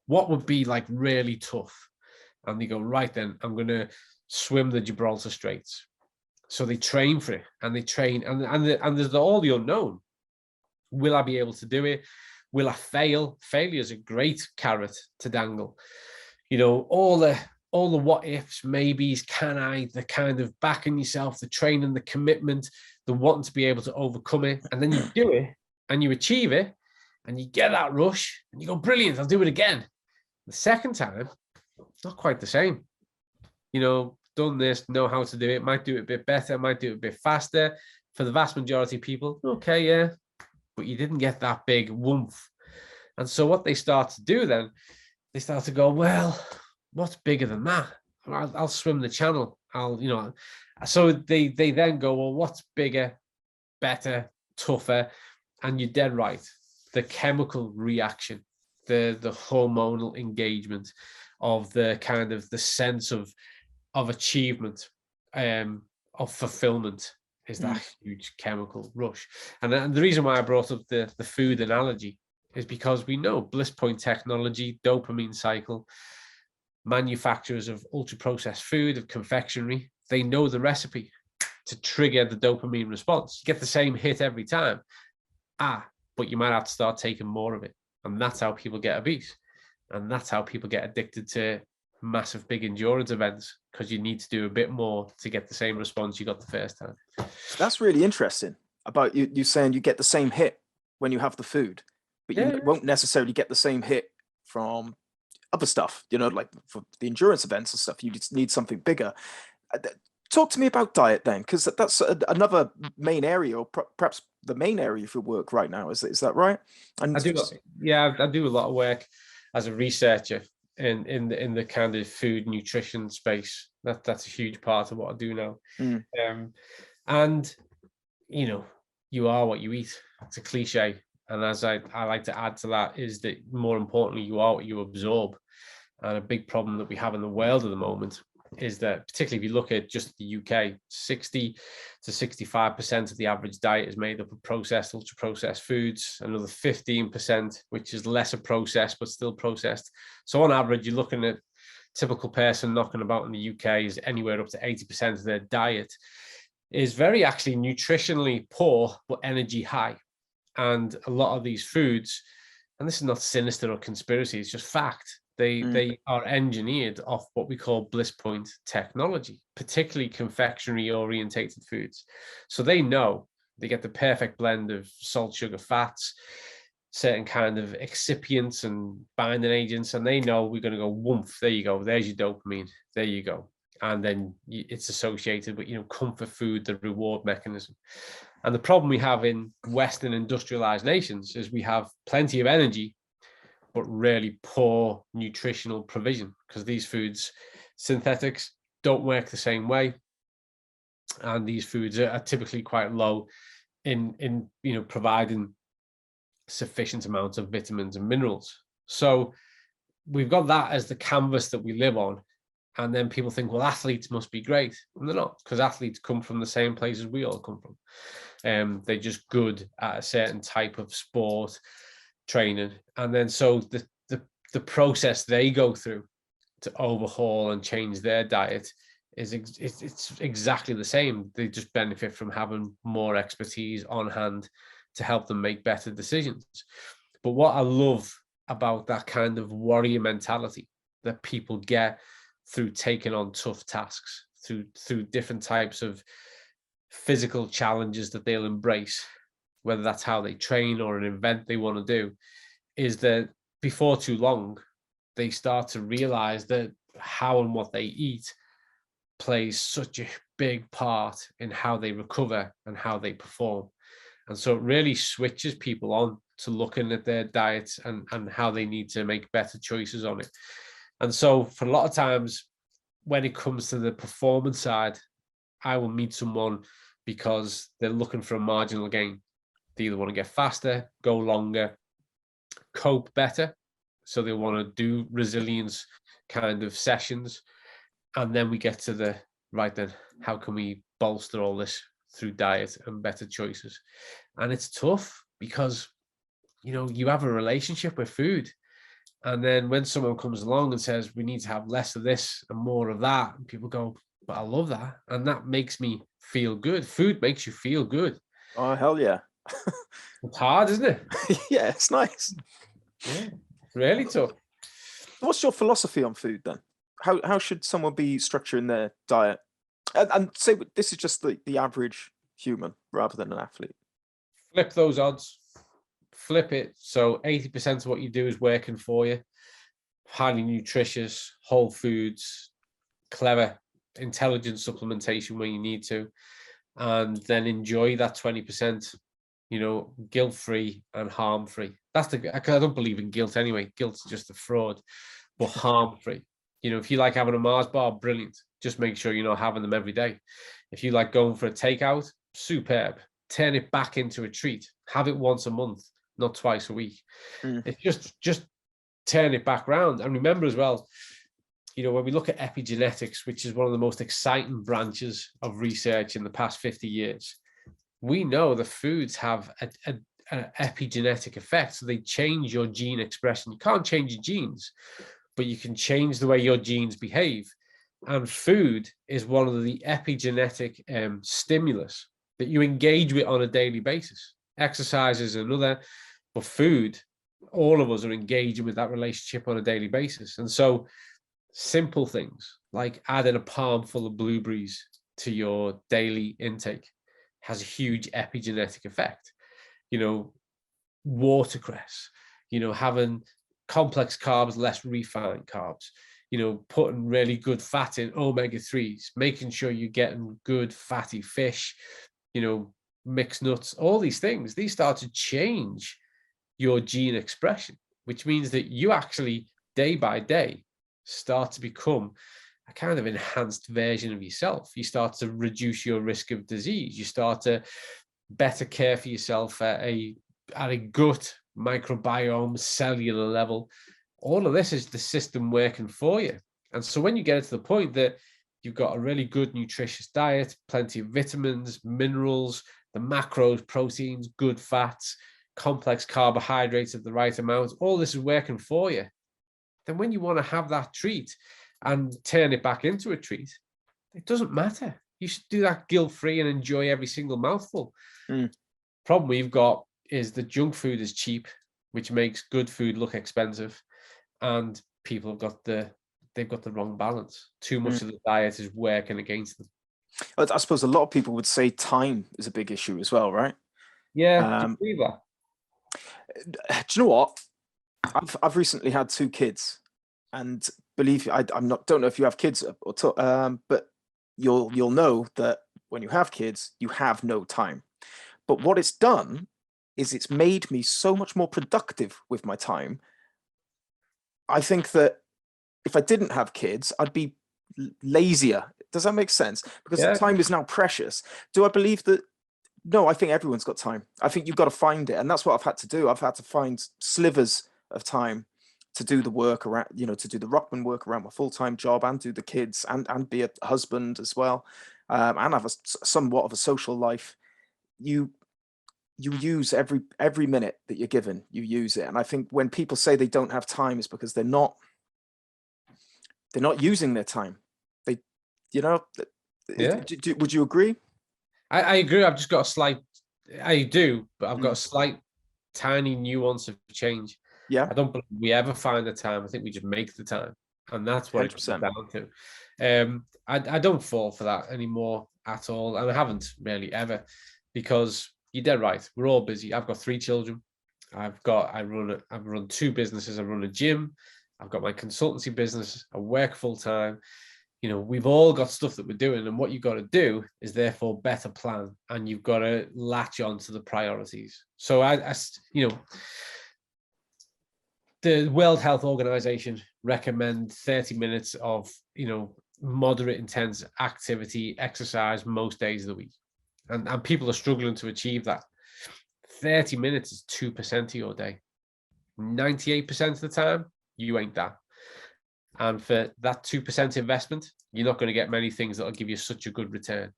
what would be like really tough? And they go, right then, I'm going to swim the Gibraltar Straits. So they train for it, and they train, and there's all the unknown. Will I be able to do it? Will I fail? Failure is a great carrot to dangle. You know, all the what ifs, maybes, can I, the kind of backing yourself, the training, the commitment, the wanting to be able to overcome it. And then you do it and you achieve it and you get that rush and you go, brilliant, I'll do it again. The second time, it's not quite the same. You know, done this, know how to do it, might do it a bit better, might do it a bit faster. For the vast majority of people, okay, yeah, but you didn't get that big woomph. And so what they start to do then, they start to go, well, what's bigger than that? I'll swim the channel. So they then go, well, what's bigger, better, tougher? And you're dead right. The chemical reaction, the hormonal engagement of the kind of the sense of achievement, of fulfillment is that huge chemical rush. And the reason why I brought up the food analogy is because we know bliss point technology, dopamine cycle, manufacturers of ultra processed food, of confectionery, they know the recipe to trigger the dopamine response. You get the same hit every time. But you might have to start taking more of it. And that's how people get obese. And that's how people get addicted to massive big endurance events, because you need to do a bit more to get the same response you got the first time. That's really interesting about you saying you get the same hit when you have the food, but you won't necessarily get the same hit from other stuff, you know, like for the endurance events and stuff. You just need something bigger. Talk to me about diet then, because that's another main area, or perhaps the main area of your work right now. Is that right? And I do a lot of work as a researcher in the kind of food nutrition space. That's a huge part of what I do now. And you know, you are what you eat. It's a cliche, and as I like to add to that is that, more importantly, you are what you absorb. And a big problem that we have in the world at the moment is that, particularly if you look at just the UK, 60 to 65% of the average diet is made up of processed, ultra processed foods, another 15%, which is lesser processed, but still processed. So on average, you're looking at typical person knocking about in the UK is anywhere up to 80% of their diet is very actually nutritionally poor, but energy high. And a lot of these foods, and this is not sinister or conspiracy, it's just fact. They are engineered off what we call bliss point technology, particularly confectionery orientated foods. So they know they get the perfect blend of salt, sugar, fats, certain kind of excipients and binding agents, and they know we're going to go woomph, there you go, there's your dopamine, there you go. And then it's associated with, you know, comfort food, the reward mechanism. And the problem we have in Western industrialized nations is we have plenty of energy, but really poor nutritional provision, because these foods, synthetics, don't work the same way. And these foods are typically quite low in you know, providing sufficient amounts of vitamins and minerals. So we've got that as the canvas that we live on. And then people think, well, athletes must be great. And they're not, because athletes come from the same places we all come from. They're just good at a certain type of sport, training. And then so the process they go through to overhaul and change their diet is it's exactly the same. They just benefit from having more expertise on hand to help them make better decisions. But what I love about that kind of warrior mentality that people get through taking on tough tasks, through different types of physical challenges that they'll embrace, whether that's how they train or an event they want to do, is that before too long, they start to realize that how and what they eat plays such a big part in how they recover and how they perform. And so it really switches people on to looking at their diets and how they need to make better choices on it. And so for a lot of times, when it comes to the performance side, I will meet someone because they're looking for a marginal gain. They either want to get faster, go longer, cope better. So they want to do resilience kind of sessions. And then we get to the, right then, how can we bolster all this through diet and better choices? And it's tough because, you have a relationship with food. And then when someone comes along and says, we need to have less of this and more of that, and people go, but I love that. And that makes me feel good. Food makes you feel good. Oh, hell yeah. It's hard, isn't it? Yeah, it's nice. Yeah, really tough. What's your philosophy on food then? How should someone be structuring their diet? And say this is just the average human rather than an athlete. Flip those odds. Flip it. So 80% of what you do is working for you. Highly nutritious, whole foods, clever, intelligent supplementation when you need to. And then enjoy that 20%, guilt-free and harm-free. Because I don't believe in guilt anyway. Guilt's just a fraud, but harm-free. If you like having a Mars bar, brilliant. Just make sure you're not having them every day. If you like going for a takeout, superb. Turn it back into a treat. Have it once a month, not twice a week. It's just turn it back round. And remember as well, when we look at epigenetics, which is one of the most exciting branches of research in the past 50 years, we know the foods have an epigenetic effect. So they change your gene expression. You can't change your genes, but you can change the way your genes behave. And food is one of the epigenetic stimulus that you engage with on a daily basis. Exercise is another, but food, all of us are engaging with that relationship on a daily basis. And so simple things like adding a palm full of blueberries to your daily intake has a huge epigenetic effect. Watercress, having complex carbs, less refined carbs, putting really good fat in omega-3s, making sure you're getting good fatty fish, mixed nuts, all these things, these start to change your gene expression, which means that you actually day by day start to become a kind of enhanced version of yourself. You start to reduce your risk of disease. You start to better care for yourself at a gut microbiome, cellular level. All of this is the system working for you. And so when you get to the point that you've got a really good nutritious diet, plenty of vitamins, minerals, the macros, proteins, good fats, complex carbohydrates of the right amount, all this is working for you. Then when you want to have that treat and turn it back into a treat, it doesn't matter. You should do that guilt-free and enjoy every single mouthful. Problem we've got is that junk food is cheap, which makes good food look expensive, and people have they've got the wrong balance. Too much of the diet is working against them. I suppose a lot of people would say time is a big issue as well, right? Yeah, do you believe that? Do you know what? I've recently had 2 kids, and believe don't know if you have kids but you'll know that when you have kids, you have no time. But what it's done is it's made me so much more productive with my time. I think that if I didn't have kids, I'd be lazier. Does that make sense? Because time is now precious. Do I believe that? No, I think everyone's got time. I think you've got to find it. And that's what I've had to do. I've had to find slivers of time to do the work around, to do the Rokman work around my full-time job and do the kids and be a husband as well. And have somewhat of a social life. You use every minute that you're given, you use it. And I think when people say they don't have time, is because they're not using their time. Would you agree? I agree. I've just got a slight, I do, but I've got a slight, tiny nuance of change. Yeah. I don't believe we ever find the time. I think we just make the time. And that's what 100%. It comes down to. I don't fall for that anymore at all. And I haven't really ever, because you're dead right. We're all busy. I've got 3 children. I run 2 businesses. I run a gym. I've got my consultancy business. I work full time. We've all got stuff that we're doing, and what you've got to do is therefore better plan, and you've got to latch on to the priorities. So the World Health Organization recommend 30 minutes of, moderate intense activity, exercise most days of the week. And people are struggling to achieve that. 30 minutes is 2% of your day. 98% of the time, you ain't that. And for that 2% investment, you're not going to get many things that'll give you such a good return.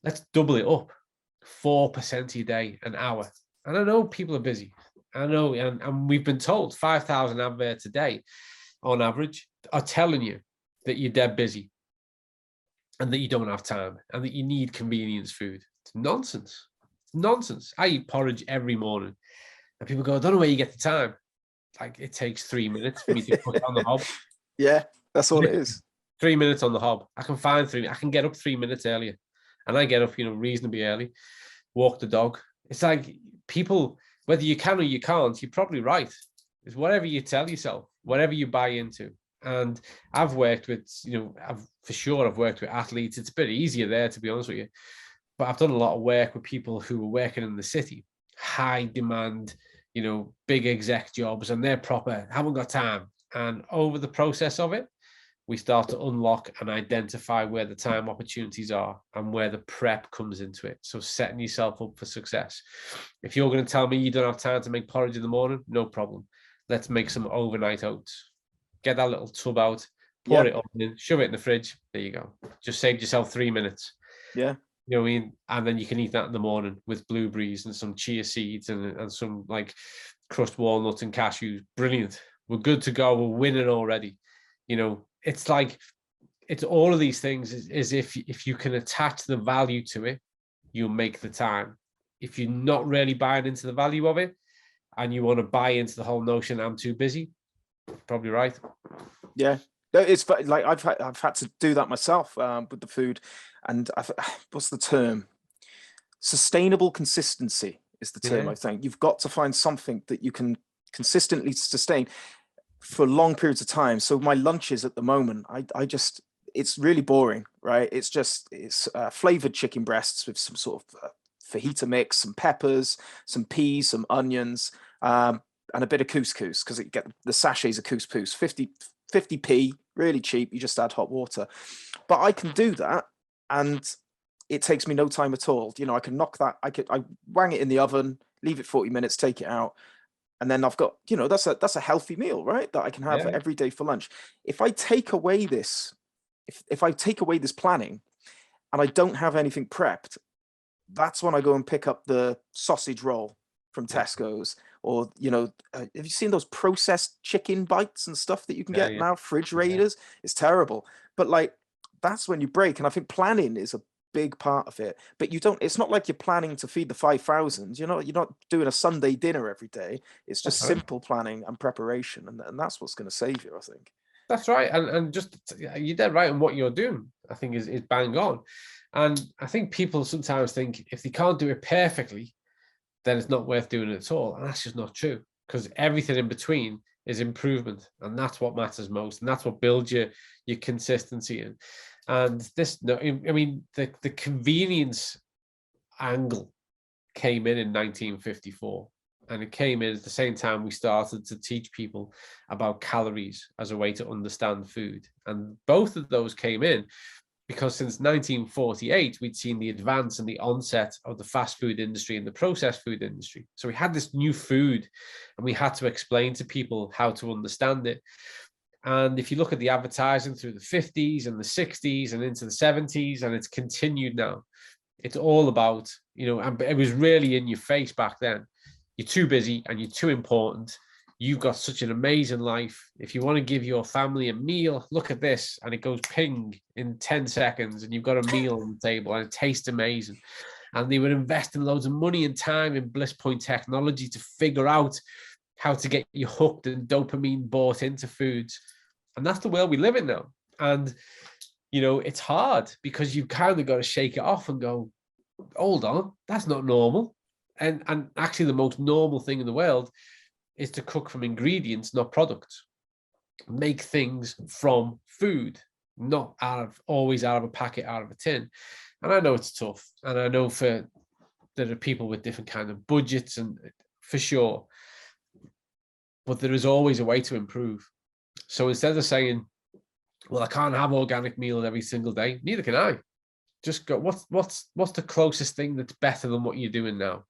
Let's double it up. 4% of your day, an hour. And I know people are busy. I know, and we've been told 5,000 adverts a day on average are telling you that you're dead busy and that you don't have time and that you need convenience food. It's nonsense. It's nonsense. I eat porridge every morning and people go, I don't know where you get the time. Like, it takes 3 minutes for me to put it on the hob. Yeah, that's all it is. 3 minutes on the hob. I can find I can get up 3 minutes earlier. And I get up, reasonably early, walk the dog. It's like, people, whether you can or you can't, you're probably right. It's whatever you tell yourself, whatever you buy into. And I've worked with, I've worked with athletes. It's a bit easier there, to be honest with you. But I've done a lot of work with people who are working in the city, high demand, big exec jobs, and they're proper, haven't got time. And over the process of it, we start to unlock and identify where the time opportunities are and where the prep comes into it. So setting yourself up for success. If you're going to tell me you don't have time to make porridge in the morning, no problem. Let's make some overnight oats. Get that little tub out, pour it up in, shove it in the fridge. There you go. Just saved yourself 3 minutes. Yeah. You know what I mean? And then you can eat that in the morning with blueberries and some chia seeds and some like crushed walnuts and cashews. Brilliant. We're good to go. We're winning already. It's like, it's all of these things is if you can attach the value to it, you'll make the time. If you're not really buying into the value of it and you want to buy into the whole notion, I'm too busy, probably right. Yeah. It's like I've had to do that myself with the food, and what's the term? Sustainable consistency is the term. I think you've got to find something that you can consistently sustain for long periods of time. So my lunches at the moment, I just, it's really boring, right? It's flavored chicken breasts with some sort of fajita mix, some peppers, some peas, some onions, and a bit of couscous, because you get the sachets of couscous, 50p, really cheap. You just add hot water. But I can do that, and it takes me no time at all. I can knock that. I wang it in the oven, leave it 40 minutes, take it out. And then I've got, that's a healthy meal, right? That I can have every day for lunch. If I take away this, if I take away this planning and I don't have anything prepped, that's when I go and pick up the sausage roll from Tesco's, or, have you seen those processed chicken bites and stuff that you can get now? Fridge Raiders. It's terrible. But like, that's when you break. And I think planning is a big part of it, but it's not like you're planning to feed the 5,000. You're not doing a Sunday dinner every day. It's just simple planning and preparation, and that's what's going to save you, I think. That's right. And just, you're dead right in what you're doing, I think is bang on. And I think people sometimes think if they can't do it perfectly, then it's not worth doing it at all. And that's just not true, because everything in between is improvement, and that's what matters most, and that's what builds your consistency in. And this, I mean, the convenience angle came in 1954, and it came in at the same time we started to teach people about calories as a way to understand food. And both of those came in because since 1948, we'd seen the advance and the onset of the fast food industry and the processed food industry. So we had this new food, and we had to explain to people how to understand it. And if you look at the advertising through the 50s and the 60s and into the 70s, and it's continued now, it's all about, and it was really in your face back then. You're too busy and you're too important. You've got such an amazing life. If you want to give your family a meal, look at this. And it goes ping in 10 seconds and you've got a meal on the table and it tastes amazing. And they would invest in loads of money and time in bliss point technology to figure out how to get you hooked and dopamine bought into foods. And that's the world we live in now. And, it's hard because you've kind of got to shake it off and go, hold on, that's not normal. And actually the most normal thing in the world is to cook from ingredients, not products. make things from food, not always out of a packet, out of a tin. And I know it's tough, and I know there are people with different kind of budgets, and for sure, but there is always a way to improve. So instead of saying, well, I can't have organic meals every single day, neither can I. Just go, what's the closest thing that's better than what you're doing now,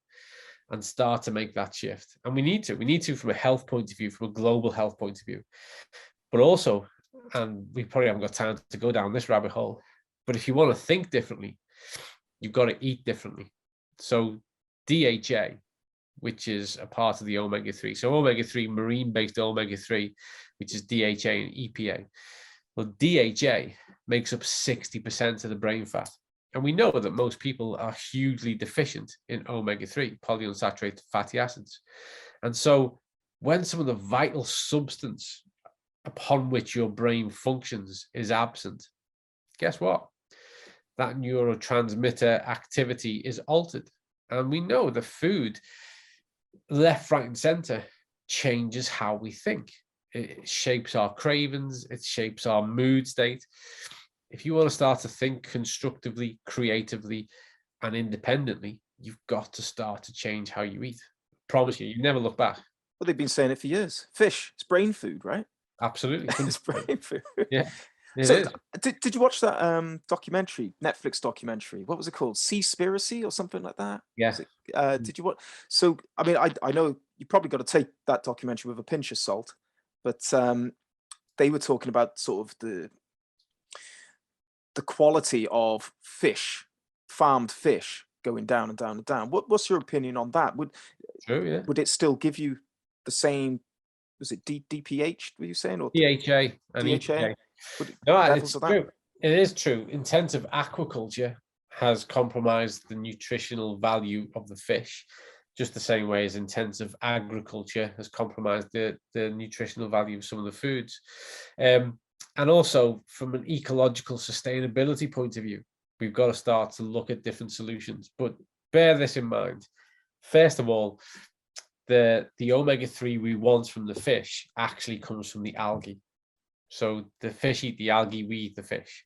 and start to make that shift. And we need to from a health point of view, from a global health point of view, but also, and we probably haven't got time to go down this rabbit hole, but if you want to think differently, you've got to eat differently. So DHA, which is a part of the omega-3. So omega-3, marine-based omega-3, which is DHA and EPA. Well, DHA makes up 60% of the brain fat. And we know that most people are hugely deficient in omega-3, polyunsaturated fatty acids. And so when some of the vital substance upon which your brain functions is absent, guess what? That neurotransmitter activity is altered. And we know the food, left, right, and center, changes how we think. It shapes our cravings, it shapes our mood state. If you want to start to think constructively, creatively, and independently, you've got to start to change how you eat. I promise you never look back. Well, they've been saying it for years. Fish, it's brain food, right? Absolutely. It's brain food. Yeah. So did you watch that documentary, Netflix documentary? What was it called? Seaspiracy or something like that? Yeah. Did you watch? So, I mean, I know you probably got to take that documentary with a pinch of salt, but they were talking about sort of the quality of fish, farmed fish, going down and down and down. What's your opinion on that? Would it still give you the same? Was it DPH? Were you saying, or DHA and DHA? No, it's true. It is true. Intensive aquaculture has compromised the nutritional value of the fish, just the same way as intensive agriculture has compromised the nutritional value of some of the foods. And also, from an ecological sustainability point of view, we've got to start to look at different solutions. But bear this in mind. First of all, the omega-3 we want from the fish actually comes from the algae. So the fish eat the algae, we eat the fish.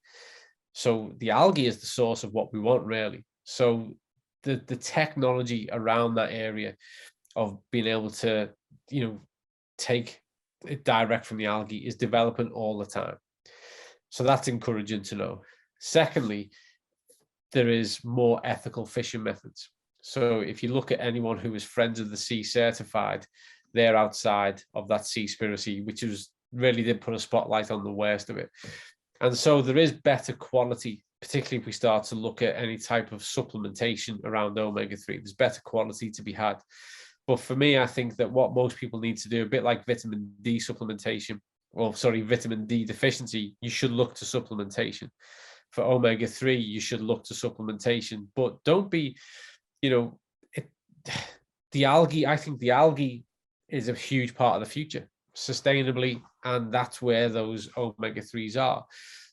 So the algae is the source of what we want, really. So the technology around that area of being able to, take it direct from the algae is developing all the time. So that's encouraging to know. Secondly, there is more ethical fishing methods. So if you look at anyone who is Friends of the Sea certified, they're outside of that Seaspiracy, which really did put a spotlight on the worst of it. And so there is better quality, particularly if we start to look at any type of supplementation around omega-3. There's better quality to be had. But for me, I think that what most people need to do, a bit like vitamin D supplementation, vitamin D deficiency, you should look to supplementation. For omega-3, you should look to supplementation. But don't be, the algae, I think the algae is a huge part of the future, sustainably, and that's where those omega-3s are.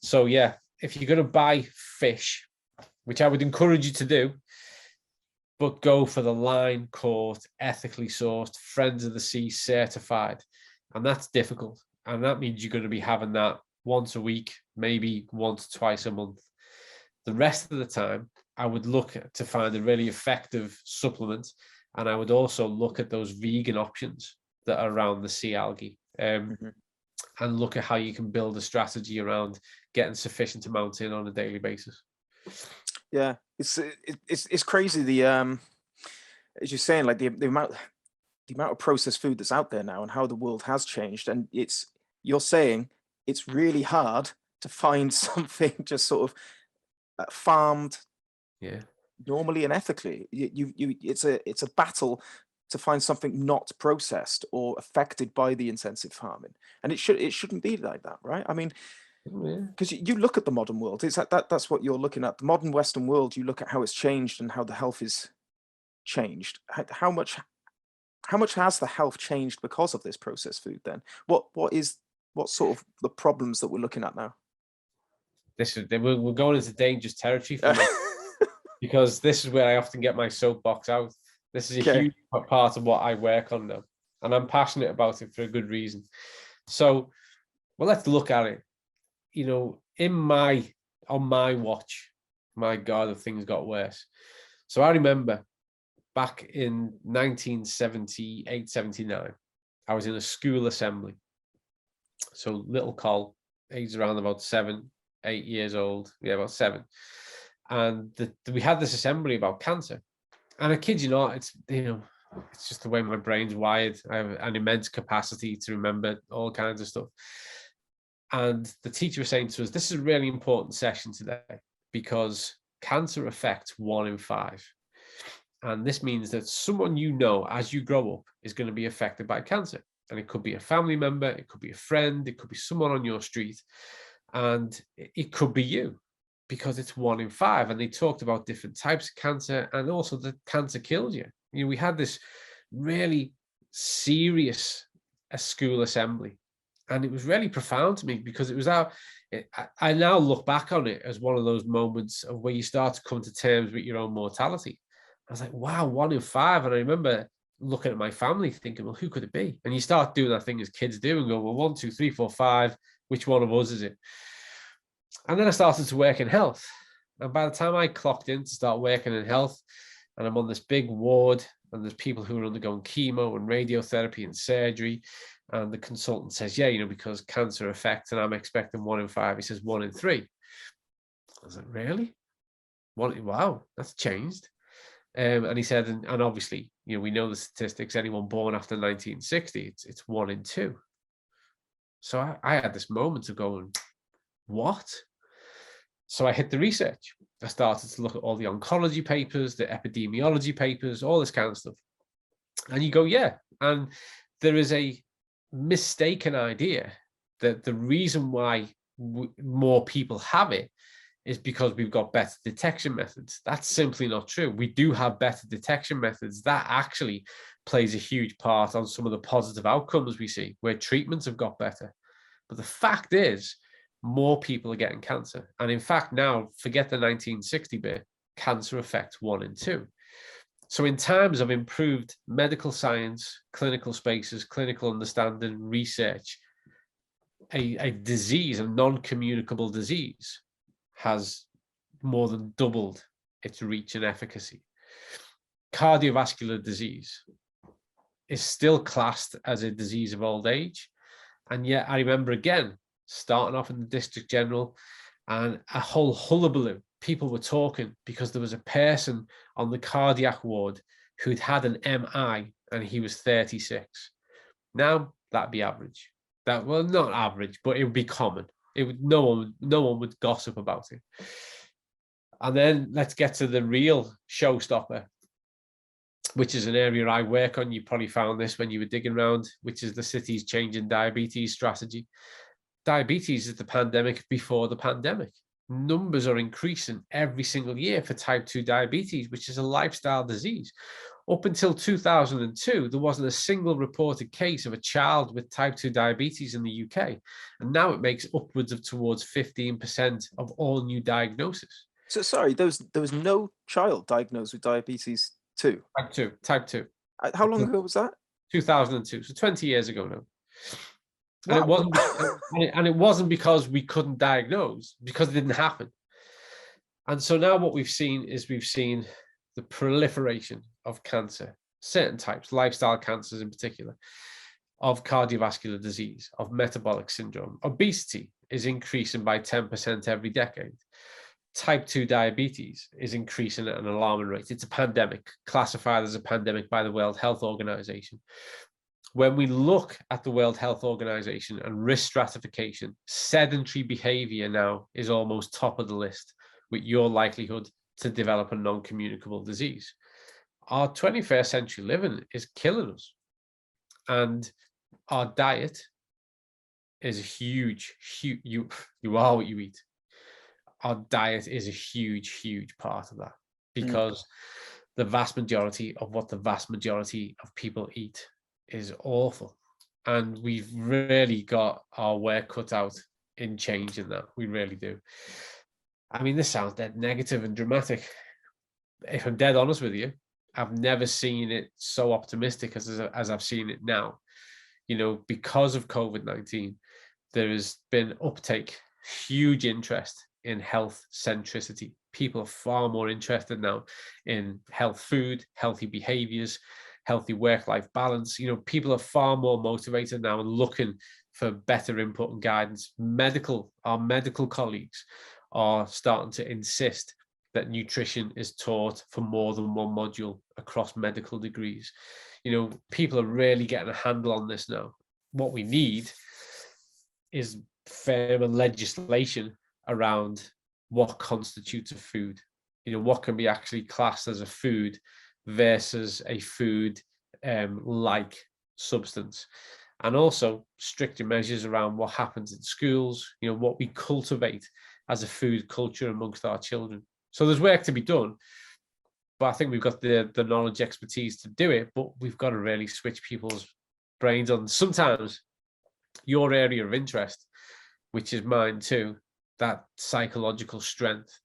So yeah, if you're going to buy fish, which I would encourage you to do, but go for the line caught, ethically sourced, Friends of the Sea certified. And that's difficult. And that means you're going to be having that once a week, maybe once, twice a month. The rest of the time, I would look to find a really effective supplement. And I would also look at those vegan options that are around the sea algae, and look at how you can build a strategy around getting sufficient amount in on a daily basis. Yeah, it's crazy. As you're saying, like the amount of processed food that's out there now, and how the world has changed. And you're saying it's really hard to find something just sort of farmed, normally and ethically. It's a battle to find something not processed or affected by the intensive farming, and it shouldn't be like that, right? I mean, because you look at the modern world, it's that's what you're looking at. The modern Western world, you look at how it's changed and how the health is changed. How much has the health changed because of this processed food? Then what sort of the problems that we're looking at now? We're going into dangerous territory for me, because this is where I often get my soapbox out. This is a huge part of what I work on now, and I'm passionate about it for a good reason. So Well, let's look at it. You know, on my watch, my God, the things got worse. So I remember back in 1978, 79, I was in a school assembly. So little Col, he's around about 7, 8 years old. Yeah, about 7. And we had this assembly about cancer. And I kid you not, it's, you know, it's just the way my brain's wired. I have an immense capacity to remember all kinds of stuff. And the teacher was saying to us, this is a really important session today because cancer affects 1 in 5. And this means that someone you know as you grow up is going to be affected by cancer. And it could be a family member, it could be a friend, it could be someone on your street, and it could be you because it's 1 in 5. And they talked about different types of cancer and also that cancer kills you. You know, we had this really serious school assembly, and it was really profound to me because it was I now look back on it as one of those moments of where you start to come to terms with your own mortality. I was like, wow, 1 in 5. And I remember looking at my family thinking, well, who could it be? And you start doing that thing as kids do and go, well, 1, 2, 3, 4, 5, which one of us is it? And then I started to work in health. And by the time I clocked in to start working in health, and I'm on this big ward, and there's people who are undergoing chemo and radiotherapy and surgery, and the consultant says, yeah, you know, because cancer affects, and I'm expecting 1 in 5. He says 1 in 3. I was like, really? Wow, that's changed. And he said, and obviously, you know, we know the statistics, anyone born after 1960, it's 1 in 2. So I had this moment of going, what? So I hit the research. I started to look at all the oncology papers, the epidemiology papers, all this kind of stuff. And you go, yeah. And there is a mistaken idea that the reason why more people have it is because we've got better detection methods. That's simply not true. We do have better detection methods. That actually plays a huge part on some of the positive outcomes we see, where treatments have got better. But the fact is, more people are getting cancer. And in fact, now, forget the 1960 bit, cancer affects 1 in 2. So in times of improved medical science, clinical spaces, clinical understanding, research, a disease, a non-communicable disease, has more than doubled its reach and efficacy. Cardiovascular disease is still classed as a disease of old age. And yet I remember again, starting off in the district general and a whole hullabaloo. People were talking because there was a person on the cardiac ward who'd had an MI and he was 36. Now that'd be average. Well, not average, but it would be common. No one would gossip about it. And then let's get to the real showstopper, which is an area I work on. You probably found this when you were digging around, which is the city's changing diabetes strategy. Diabetes is the pandemic before the pandemic. Numbers are increasing every single year for type 2 diabetes, which is a lifestyle disease. Up until 2002, there wasn't a single reported case of a child with type 2 diabetes in the UK. And now it makes upwards of towards 15% of all new diagnoses. So sorry, there was no child diagnosed with diabetes 2? Type 2. How long ago was that? 2002, so 20 years ago now. Wow. And it wasn't because we couldn't diagnose, because it didn't happen. And so now what we've seen is the proliferation of cancer, certain types, lifestyle cancers in particular, of cardiovascular disease, of metabolic syndrome. Obesity is increasing by 10% every decade. Type 2 diabetes is increasing at an alarming rate. It's a pandemic, classified as a pandemic by the World Health Organization. When we look at the World Health Organization and risk stratification, sedentary behavior now is almost top of the list with your likelihood to develop a non-communicable disease. Our 21st century living is killing us. And our diet is a huge, you are what you eat. Our diet is a huge part of that, because the vast majority of what the vast majority of people eat is awful. And we've really got our work cut out in changing that. We really do. I mean, this sounds dead negative and dramatic. If I'm dead honest with you, I've never seen it so optimistic as I've seen it now. You know, because of COVID-19, there has been uptake, huge interest in health centricity. People are far more interested now in health food, healthy behaviors, healthy work-life balance. People are far more motivated now and looking for better input and guidance. Our medical colleagues are starting to insist that nutrition is taught for more than one module across medical degrees. People are really getting a handle on this now. What we need is firmer legislation around what constitutes a food. What can be actually classed as a food versus a food like substance, and also stricter measures around what happens in schools, what we cultivate as a food culture amongst our children. So there's work to be done, but I think we've got the knowledge, expertise to do it, but we've got to really switch people's brains on. Sometimes your area of interest, which is mine too, that psychological strength,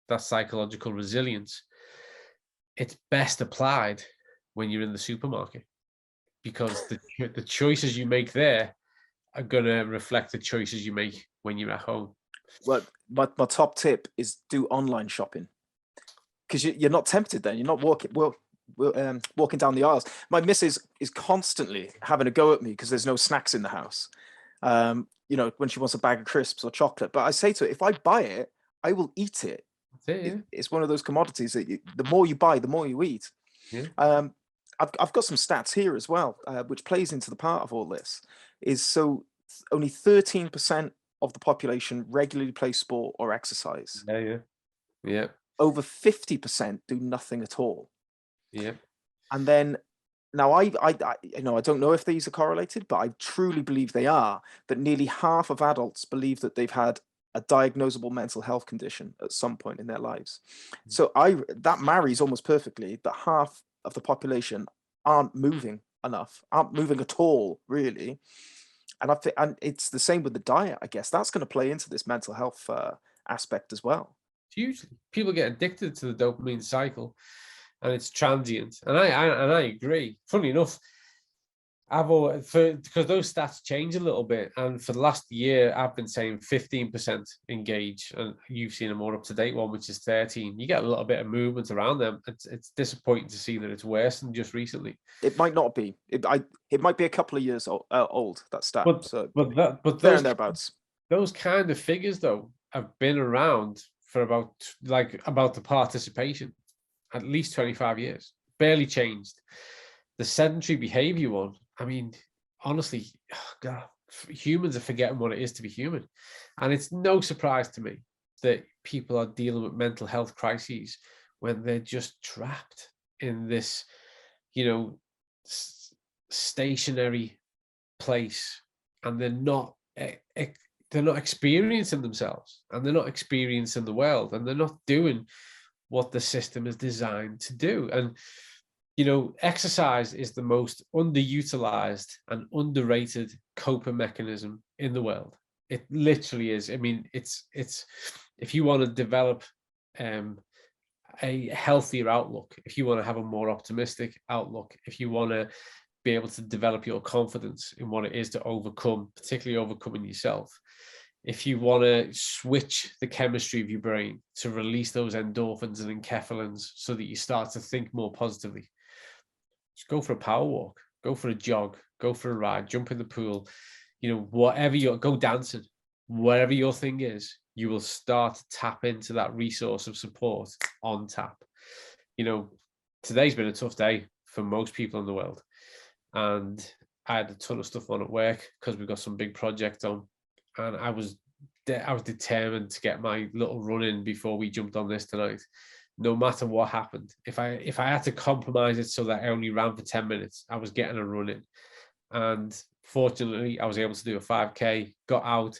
that psychological resilience, it's best applied when you're in the supermarket, because the choices you make there are going to reflect the choices you make when you're at home. Well, my top tip is do online shopping, because you're not tempted then. You're not walking down the aisles. My missus is constantly having a go at me because there's no snacks in the house. When she wants a bag of crisps or chocolate. But I say to her, if I buy it, I will eat it. It's one of those commodities that the more you buy, the more you eat. Yeah. I've got some stats here as well, which plays into the part of all this. Only 13% of the population regularly play sport or exercise. Yeah. Over 50% do nothing at all. Yeah. And then now I don't know if these are correlated, but I truly believe they are, that nearly half of adults believe that they've had a diagnosable mental health condition at some point in their lives. So that marries almost perfectly that half of the population aren't moving enough, aren't moving at all, really. And it's the same with the diet, I guess. That's going to play into this mental health aspect as well. Hugely. People get addicted to the dopamine cycle, and it's transient. And I agree. Funny enough, because those stats change a little bit, and for the last year, I've been saying 15% engage, and you've seen a more up-to-date one, which is 13. You get a little bit of movement around them. It's disappointing to see that it's worse than just recently. It might not be. It might be a couple of years old, that stat. But those kind of figures though have been around for about the participation at least 25 years, barely changed. The sedentary behavior one, I mean, honestly, God, humans are forgetting what it is to be human. And it's no surprise to me that people are dealing with mental health crises when they're just trapped in this, stationary place, and they're not experiencing themselves, and they're not experiencing the world, and they're not doing what the system is designed to do. And exercise is the most underutilized and underrated coping mechanism in the world. It literally is. I mean, it's if you want to develop a healthier outlook, if you want to have a more optimistic outlook, if you want to be able to develop your confidence in what it is to overcome, particularly overcoming yourself, if you want to switch the chemistry of your brain to release those endorphins and enkephalins so that you start to think more positively, just go for a power walk, go for a jog, go for a ride, jump in the pool, go dancing, whatever your thing is, you will start to tap into that resource of support on tap. Today's been a tough day for most people in the world, and I had a ton of stuff on at work because we've got some big project on, and I was determined to get my little run in before we jumped on this tonight, no matter what happened. If I had to compromise it so that I only ran for 10 minutes, I was getting a run in. And fortunately, I was able to do a 5K, got out,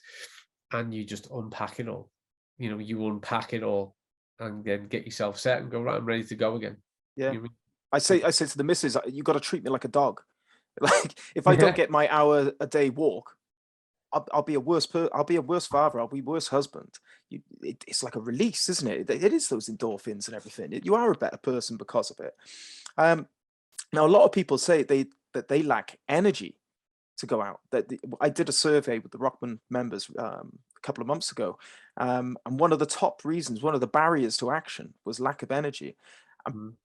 and you just unpack it all. You unpack it all and then get yourself set and go, right, I'm ready to go again. Yeah. I say to the missus, you got to treat me like a dog. Like, if I don't get my hour a day walk, I'll be a worse father. I'll be a worse husband. It's like a release, isn't it? It is those endorphins and everything. You are a better person because of it. Now, a lot of people say that they lack energy. to go out. I did a survey with the Rokman members a couple of months ago, and one of the top reasons, one of the barriers to action was lack of energy.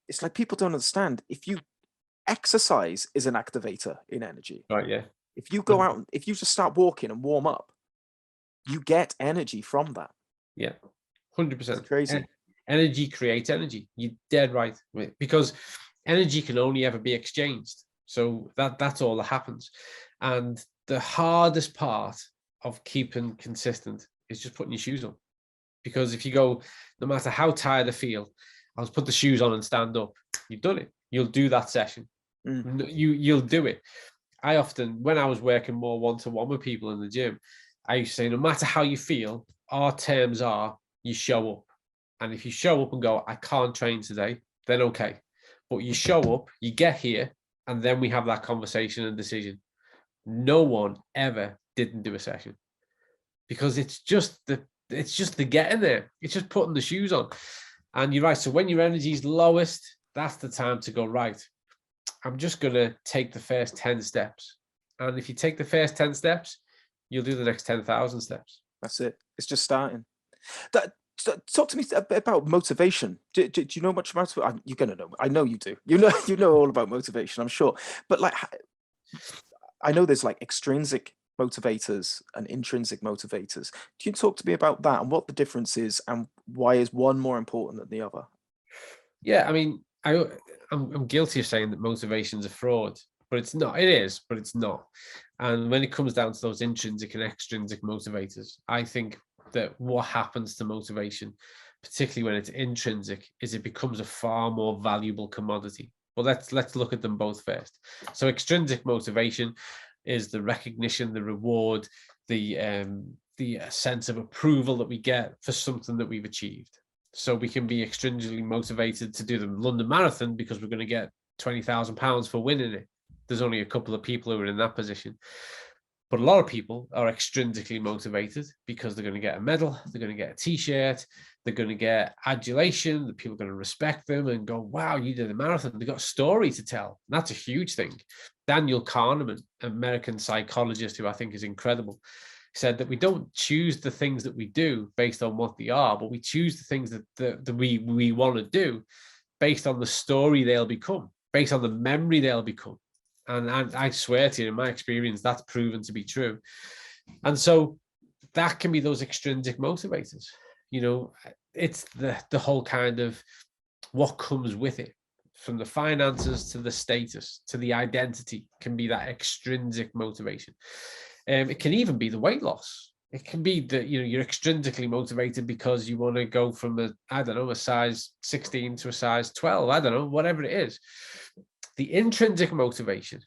It's like people don't understand. If you exercise is an activator in energy. Right. Yeah. If you go out, if you just start walking and warm up, you get energy from that. Yeah. 100%. Crazy. Energy creates energy. You're dead right. Because energy can only ever be exchanged. So that's all that happens. And the hardest part of keeping consistent is just putting your shoes on. Because if you go, no matter how tired I feel, I'll just put the shoes on and stand up. You've done it. You'll do that session. You'll do it. I often, when I was working more one-to-one with people in the gym, I used to say, no matter how you feel, our terms are you show up. And if you show up and go, I can't train today, then okay. But you show up, you get here, and then we have that conversation and decision. No one ever didn't do a session, because it's just the getting there. It's just putting the shoes on. And you're right. So when your energy is lowest, that's the time to go, right, I'm just going to take the first 10 steps. And if you take the first 10 steps, you'll do the next 10,000 steps. That's it. It's just starting. Talk to me a bit about motivation. Do you know much about it? You're going to know. I know you do. You know all about motivation, I'm sure. But like, I know there's like extrinsic motivators and intrinsic motivators. Can you talk to me about that and what the difference is and why is one more important than the other? Yeah, I mean, I'm guilty of saying that motivation's a fraud, but it's not. It is, but it's not. And when it comes down to those intrinsic and extrinsic motivators, I think that what happens to motivation, particularly when it's intrinsic, is it becomes a far more valuable commodity. Well, let's look at them both first. So extrinsic motivation is the recognition, the reward, the sense of approval that we get for something that we've achieved. So we can be extrinsically motivated to do the London Marathon because we're going to get £20,000 for winning it. There's only a couple of people who are in that position. But a lot of people are extrinsically motivated because they're going to get a medal, they're going to get a t-shirt, they're going to get adulation, the people are going to respect them and go, wow, you did a marathon. They've got a story to tell. And that's a huge thing. Daniel Kahneman, American psychologist who I think is incredible, said that we don't choose the things that we do based on what they are, but we choose the things that we want to do based on the story they'll become, based on the memory they'll become. And I swear to you, in my experience, that's proven to be true. And so that can be those extrinsic motivators. You know, it's the whole kind of what comes with it, from the finances to the status to the identity, can be that extrinsic motivation. It can even be the weight loss. It can be that, you know, you're extrinsically motivated because you want to go from a size 16 to a size 12. I don't know, whatever it is. The intrinsic motivation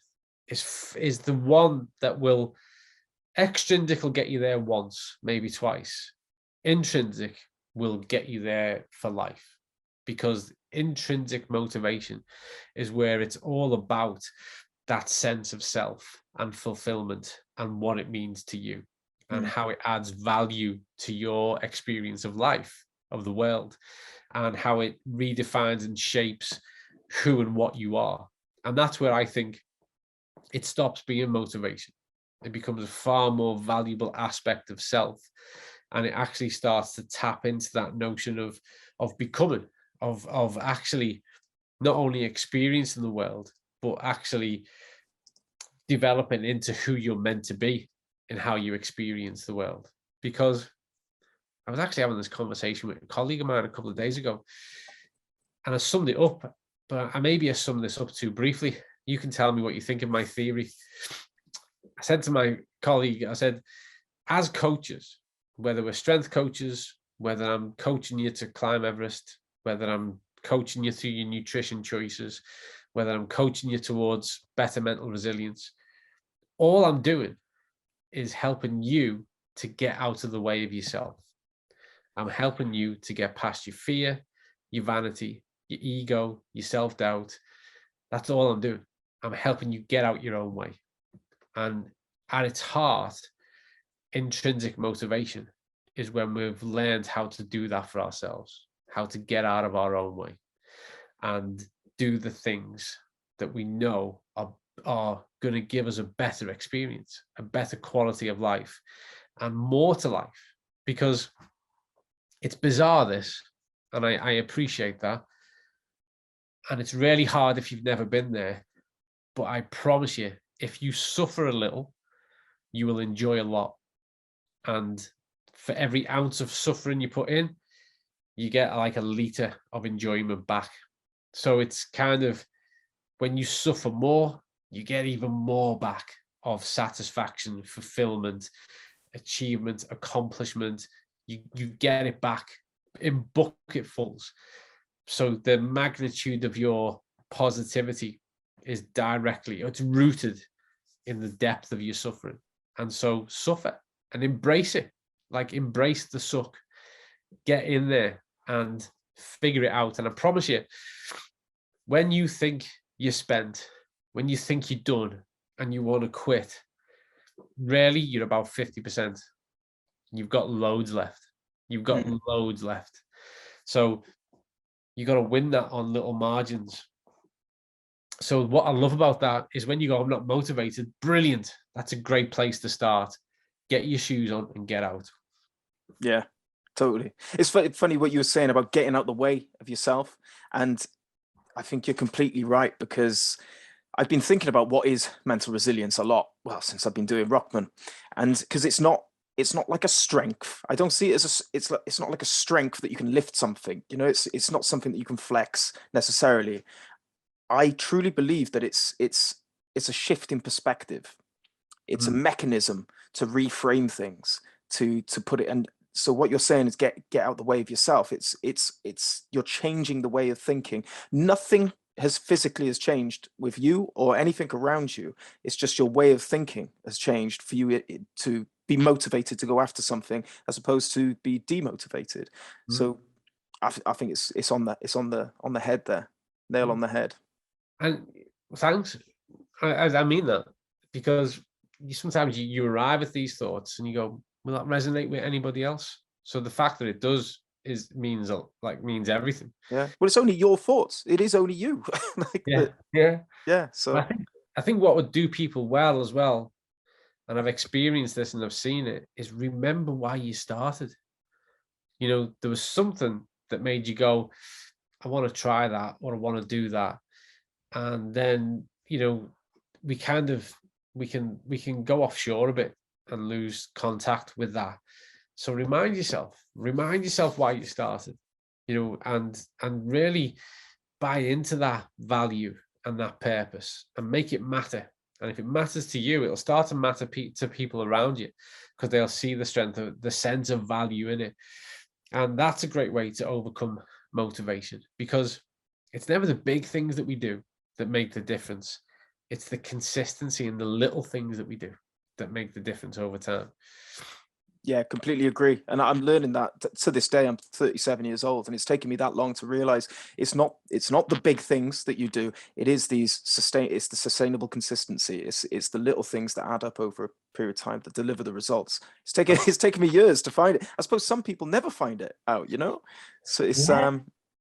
is the one that will, extrinsic will get you there once, maybe twice. Intrinsic will get you there for life, because intrinsic motivation is where it's all about that sense of self and fulfillment and what it means to you and how it adds value to your experience of life, of the world, and how it redefines and shapes who and what you are. And that's where I think it stops being motivation. It becomes a far more valuable aspect of self. And it actually starts to tap into that notion of becoming, of actually not only experiencing the world, but actually developing into who you're meant to be and how you experience the world. Because I was actually having this conversation with a colleague of mine a couple of days ago, and I summed it up, but I summed this up too briefly. You can tell me what you think of my theory. I said to my colleague, I said, as coaches, whether we're strength coaches, whether I'm coaching you to climb Everest, whether I'm coaching you through your nutrition choices, whether I'm coaching you towards better mental resilience, all I'm doing is helping you to get out of the way of yourself. I'm helping you to get past your fear, your vanity, your ego, your self-doubt. That's all I'm doing. I'm helping you get out your own way. And at its heart, intrinsic motivation is when we've learned how to do that for ourselves, how to get out of our own way and do the things that we know are are going to give us a better experience, a better quality of life, and more to life. Because it's bizarre, this, and I appreciate that. And it's really hard if you've never been there. But I promise you, if you suffer a little, you will enjoy a lot. And for every ounce of suffering you put in, you get like a liter of enjoyment back. So it's kind of, when you suffer more, you get even more back of satisfaction, fulfillment, achievement, accomplishment. You get it back in bucketfuls. So the magnitude of your positivity is it's rooted in the depth of your suffering. And so suffer and embrace it. Like, embrace the suck, get in there and figure it out. And I promise you, when you think you're spent, when you think you're done and you want to quit, really, you're about 50%. You've got loads left. You've got loads left. So you got to win that on little margins. So what I love about that is, when you go, I'm not motivated, brilliant. That's a great place to start. Get your shoes on and get out. Yeah, totally. It's funny what you were saying about getting out the way of yourself. And I think you're completely right, because I've been thinking about what is mental resilience a lot, well, since I've been doing Rokman. And because it's not like a strength. I don't see it as it's not like a strength that you can lift something. You know, it's not something that you can flex necessarily. I truly believe that it's a shift in perspective. It's a mechanism to reframe things, to put it. And so what you're saying is get out the way of yourself. It's you're changing the way of thinking. Nothing has changed with you or anything around you. It's just your way of thinking has changed for you to be motivated to go after something, as opposed to be demotivated. So I think it's on the head there, nail on the head. And thanks. I mean that, because sometimes you arrive at these thoughts and you go, will that resonate with anybody else? So the fact that it does means everything. Yeah. Well, it's only your thoughts. It is only you. Yeah. So I think what would do people well as well, and I've experienced this and I've seen it, is remember why you started. You know, there was something that made you go, I want to try that, or I want to do that. And then, you know, we can go offshore a bit and lose contact with that. So remind yourself why you started, you know, and really buy into that value and that purpose and make it matter. And if it matters to you, it'll start to matter to people around you, because they'll see the strength of the sense of value in it. And that's a great way to overcome motivation, because it's never the big things that we do that make the difference. It's the consistency and the little things that we do that make the difference over time. Yeah, completely agree. And I'm learning that to this day. I'm 37 years old, and it's taken me that long to realize it's not the big things that you do. It's the sustainable consistency. It's the little things that add up over a period of time that deliver the results. It's taken me years to find it. I suppose some people never find it out, you know? So it's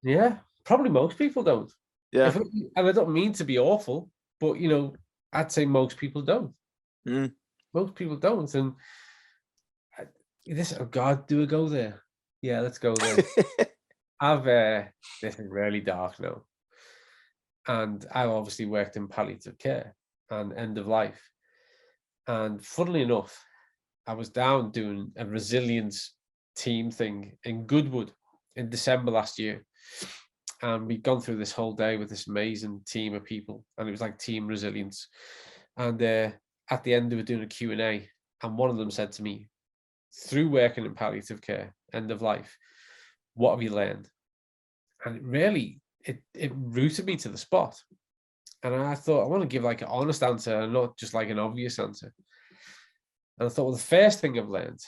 yeah, probably most people don't. Yeah. And I don't mean to be awful, but you know, I'd say most people don't. Most people don't. And oh God, do we go there? Yeah, let's go there. This is really dark now. And I've obviously worked in palliative care and end of life. And funnily enough, I was down doing a resilience team thing in Goodwood in December last year. And we'd gone through this whole day with this amazing team of people, and it was like team resilience. And at the end, they were doing a Q&A, and one of them said to me, through working in palliative care, end of life, what have you learned? And it really, it rooted me to the spot. And I thought, I want to give like an honest answer and not just like an obvious answer. And I thought, well, the first thing I've learned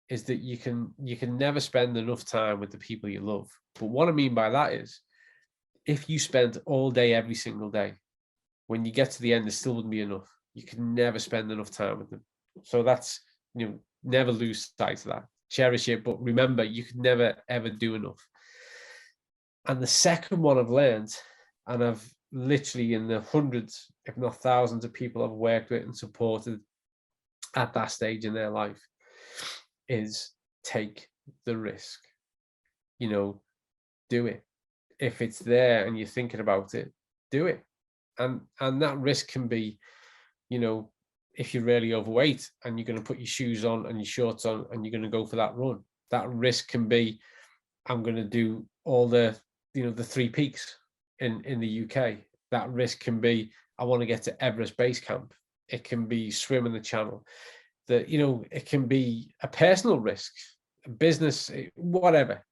is that you can never spend enough time with the people you love. But what I mean by that is, if you spent all day, every single day, when you get to the end, it still wouldn't be enough. You can never spend enough time with them. So that's, you know, never lose sight of that. Cherish it, but remember, you can never, ever do enough. And the second one I've learned, and literally in the hundreds, if not thousands of people I've worked with and supported at that stage in their life, is take the risk. You know, do it. If it's there and you're thinking about it, do it. And that risk can be, you know, if you're really overweight and you're going to put your shoes on and your shorts on and you're going to go for that run, that risk can be, I'm going to do all the, you know, the 3 peaks in the UK. That risk can be, I want to get to Everest Base Camp. It can be swimming the channel. That, you know, it can be a personal risk, a business, whatever.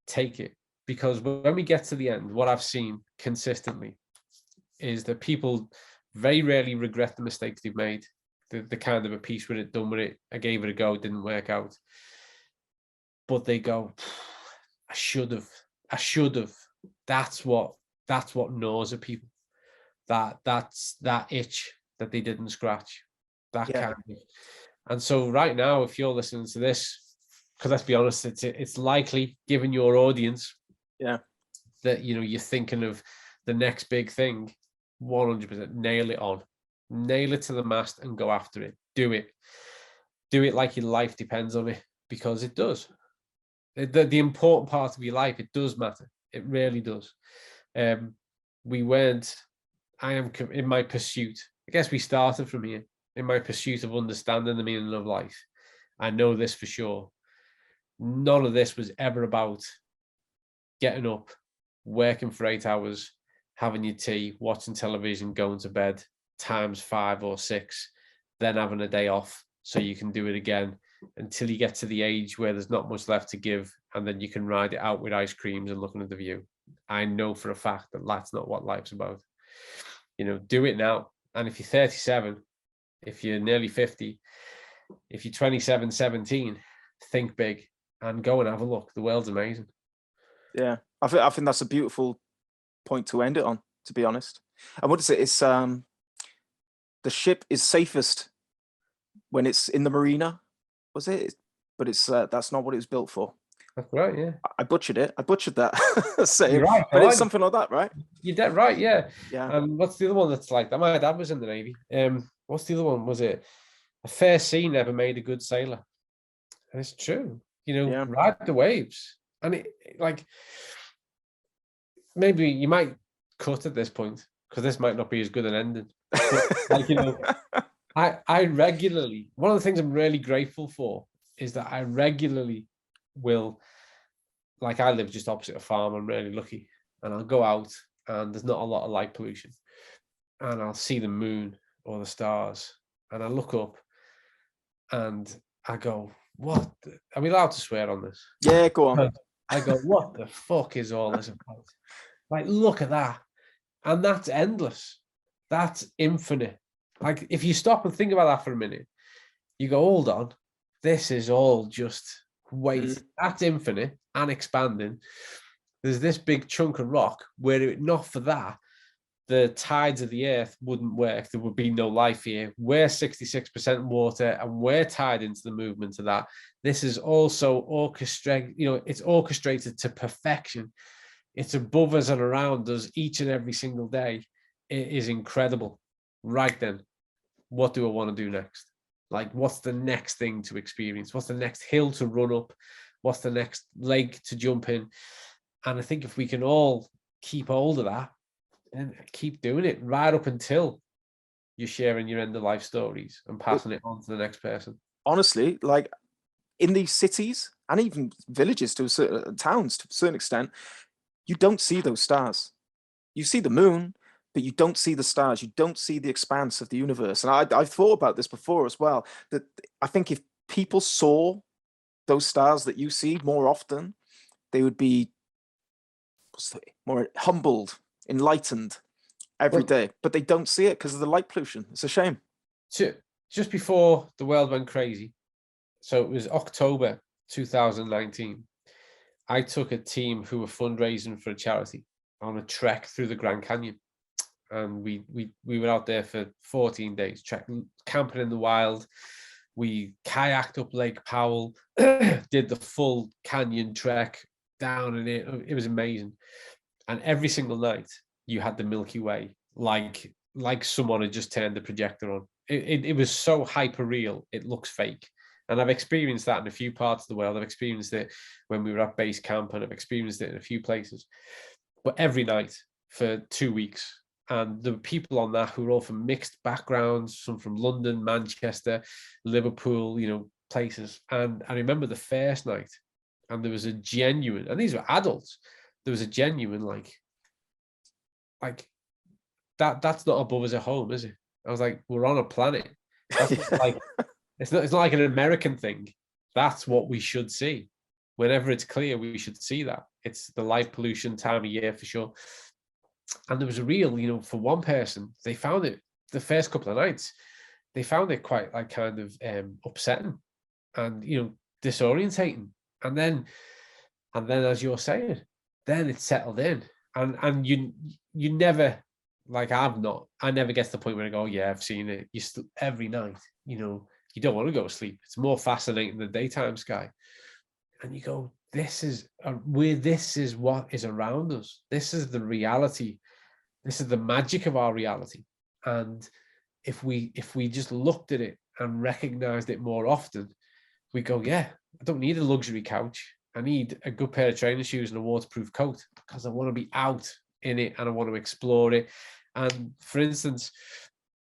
Take it. Because when we get to the end, what I've seen consistently is that people very rarely regret the mistakes they've made. The kind of a piece with it, done with it, I gave it a go, it didn't work out. But they go, I should have. That's what gnaws at people. That's that itch that they didn't scratch. That kind of. And so right now, if you're listening to this, because let's be honest, it's likely, given your audience, that, you know, you're thinking of the next big thing. 100% nail it on, nail it to the mast and go after it. Do it like your life depends on it, because it does. The important part of your life, it does matter. It really does. I am in my pursuit. I guess we started from here. In my pursuit of understanding the meaning of life, I know this for sure. None of this was ever about getting up, working for 8 hours, having your tea, watching television, going to bed times 5 or 6, then having a day off so you can do it again until you get to the age where there's not much left to give, and then you can ride it out with ice creams and looking at the view. I know for a fact that that's not what life's about. You know, do it now. And if you're 37, if you're nearly 50, if you're 27, 17, think big and go and have a look. The world's amazing. Yeah, I think that's a beautiful point to end it on, to be honest. And what is it? It's the ship is safest when it's in the marina, was it? But it's that's not what it was built for. That's right, yeah. I butchered it. I butchered that saying, right, but it's something like that, right? You're dead right, yeah. Yeah. And what's the other one that's like that? My dad was in the Navy. What's the other one? Was it a fair sea never made a good sailor? And it's true. You know, ride the waves. And it, like, maybe you might cut at this point, because this might not be as good an ending. But, like, you know, I regularly, one of the things I'm really grateful for is that I regularly will, like, I live just opposite a farm. I'm really lucky. And I'll go out and there's not a lot of light pollution. And I'll see the moon or the stars. And I look up and I go, what? Are we allowed to swear on this? Yeah, go on. I go, what the fuck is all this about? Like, look at that. And that's endless. That's infinite. Like, if you stop and think about that for a minute, you go, hold on, this is all just wait. That's infinite and expanding. There's this big chunk of rock where, if not for that, the tides of the earth wouldn't work. There would be no life here. We're 66% water and we're tied into the movement of that. This is also orchestrated, you know, it's orchestrated to perfection. It's above us and around us each and every single day. It is incredible. Right then, what do I want to do next? Like, what's the next thing to experience? What's the next hill to run up? What's the next lake to jump in? And I think if we can all keep hold of that and keep doing it right up until you're sharing your end of life stories and passing it on to the next person. Honestly, like, in these cities and even villages to a certain towns to a certain extent, you don't see those stars. You see the moon, but you don't see the stars. You don't see the expanse of the universe. And I've thought about this before as well, that I think if people saw those stars that you see more often, they would be more humbled, enlightened every day. But they don't see it because of the light pollution. It's a shame. Just before the world went crazy, so it was October 2019, I took a team who were fundraising for a charity on a trek through the Grand Canyon. And we were out there for 14 days, camping in the wild. We kayaked up Lake Powell, did the full canyon trek down in it. It was amazing. And every single night you had the Milky Way, like someone had just turned the projector on. It was so hyper real, it looks fake. And I've experienced that in a few parts of the world. I've experienced it when we were at base camp, and I've experienced it in a few places. But every night for 2 weeks. And there were people on that who were all from mixed backgrounds, some from London, Manchester, Liverpool, places. And I remember the first night, and there was a genuine, and these were adults, there was a genuine like that's not above us at home, is it? I was like, we're on a planet. That's like it's not like an American thing. That's what we should see. Whenever it's clear, we should see that. It's the light pollution time of year for sure. And there was a real, for one person, they found it the first couple of nights, they found it quite like kind of upsetting and disorientating. And then as you're saying, then it settled in. And you never, like I never get to the point where I go, yeah, I've seen it. You still every night, you don't want to go to sleep. It's more fascinating than the daytime sky. And you go, this is what is around us. This is the reality. This is the magic of our reality. And if we just looked at it and recognized it more often, we go, yeah, I don't need a luxury couch. I need a good pair of training shoes and a waterproof coat because I want to be out in it and I want to explore it. And for instance,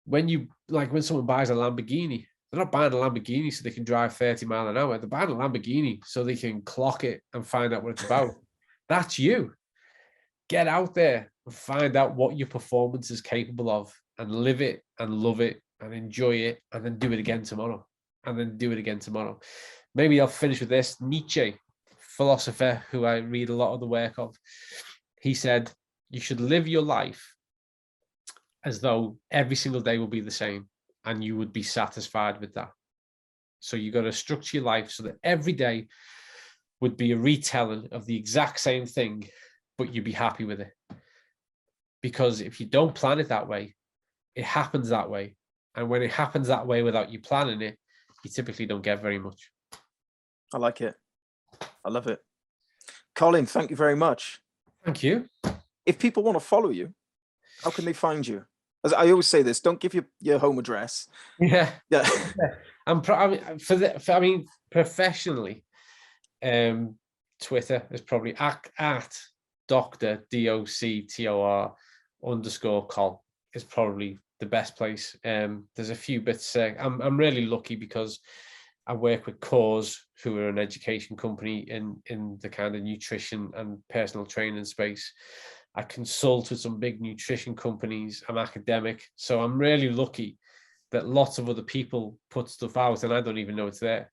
when someone buys a Lamborghini, they're not buying a Lamborghini so they can drive 30 miles an hour. They're buying a Lamborghini so they can clock it and find out what it's about. That's you. Get out there and find out what your performance is capable of and live it and love it and enjoy it and then do it again tomorrow. And then do it again tomorrow. Maybe I'll finish with this. Nietzsche, philosopher who I read a lot of the work of, he said, you should live your life as though every single day will be the same. And you would be satisfied with that. So you got to structure your life so that every day would be a retelling of the exact same thing, but you'd be happy with it. Because if you don't plan it that way, it happens that way. And when it happens that way without you planning it, you typically don't get very much. I like it. I love it. Colin, thank you very much. Thank you. If people want to follow you, how can they find you? As I always say this, don't give your home address. Yeah. Yeah. Professionally, Twitter is probably at Dr. DOCTOR _Col is probably the best place. There's a few bits. I'm really lucky because I work with Cause, who are an education company in the kind of nutrition and personal training space. I consult with some big nutrition companies. I'm academic. So I'm really lucky that lots of other people put stuff out and I don't even know it's there.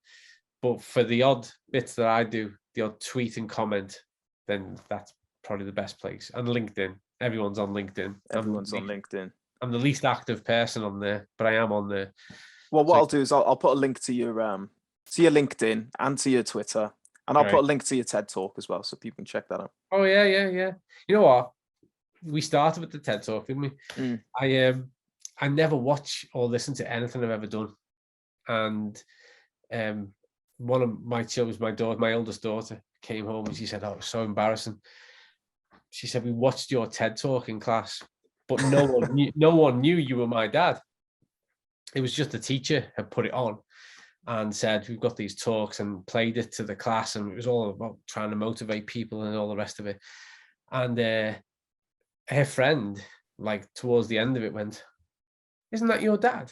But for the odd bits that I do, the odd tweet and comment, then that's probably the best place. And LinkedIn. Everyone's on LinkedIn. Everyone's on LinkedIn. I'm the least active person on there, but I am on there. Well, what I'll do is I'll put a link to your LinkedIn and to your Twitter. And I'll put a link to your TED Talk as well, so people can check that out. Oh, yeah. You know what? We started with the TED Talk, didn't we? Mm. I never watch or listen to anything I've ever done. And one of my children, my oldest daughter, came home and she said, oh, it was so embarrassing. She said, we watched your TED Talk in class, but no one knew you were my dad. It was just the teacher had put it on and said, we've got these talks, and played it to the class. And it was all about trying to motivate people and all the rest of it. And her friend, like towards the end of it, went, isn't that your dad?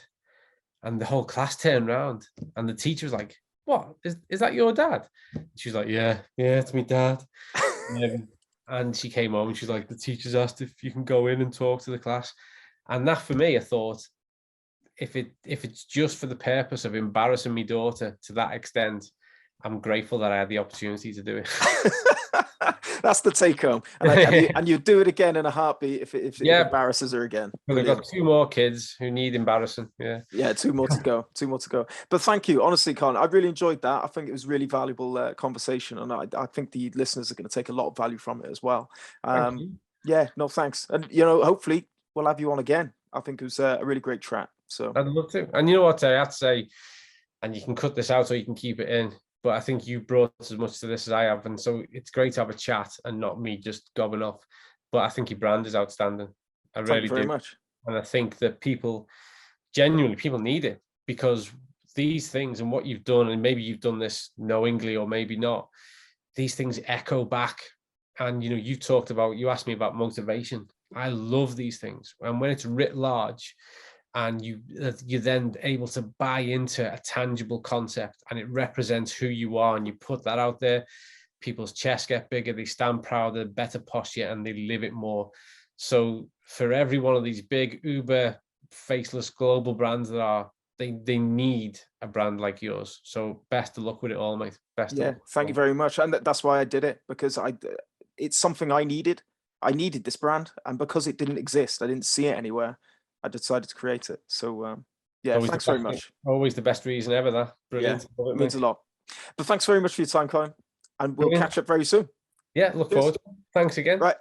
And the whole class turned around and the teacher was like, what, is that your dad? She was like, yeah, it's my dad. And she came home and she's like, the teacher's asked if you can go in and talk to the class. And that, for me, I thought, if it's just for the purpose of embarrassing my daughter to that extent, I'm grateful that I had the opportunity to do it. That's the take home. And you do it again in a heartbeat if it embarrasses her again. But I've got 2 more kids who need embarrassing. Yeah, 2 more to go. 2 more to go. But thank you, honestly, Colin. I really enjoyed that. I think it was really valuable conversation, and I think the listeners are going to take a lot of value from it as well. Yeah, no, thanks. And hopefully we'll have you on again. I think it was a really great chat. So I'd love to. And you know what, I have to say, and you can cut this out or you can keep it in, but I think you brought as much to this as I have. And so it's great to have a chat and not me just gobbing off. but I think your brand is outstanding. I Thank really you very do. much. And I think that people need it, because these things and what you've done, and maybe you've done this knowingly or maybe not, these things echo back. And you talked about, you asked me about motivation. I love these things, and when it's writ large and you're then able to buy into a tangible concept and it represents who you are, and you put that out there, people's chests get bigger, they stand prouder, better posture, and they live it more. So for every one of these big uber faceless global brands that are, they need a brand like yours. So best of luck with it all, mate. Best of luck. Thank you very much. And that's why I did it, because it's something I needed. I needed this brand, and because it didn't exist, I didn't see it anywhere, I decided to create it. So thanks very much. Always the best reason ever. That brilliant. It means a lot. But thanks very much for your time, Colin, and we'll catch up very soon. Yeah, look forward. Thanks again. Right.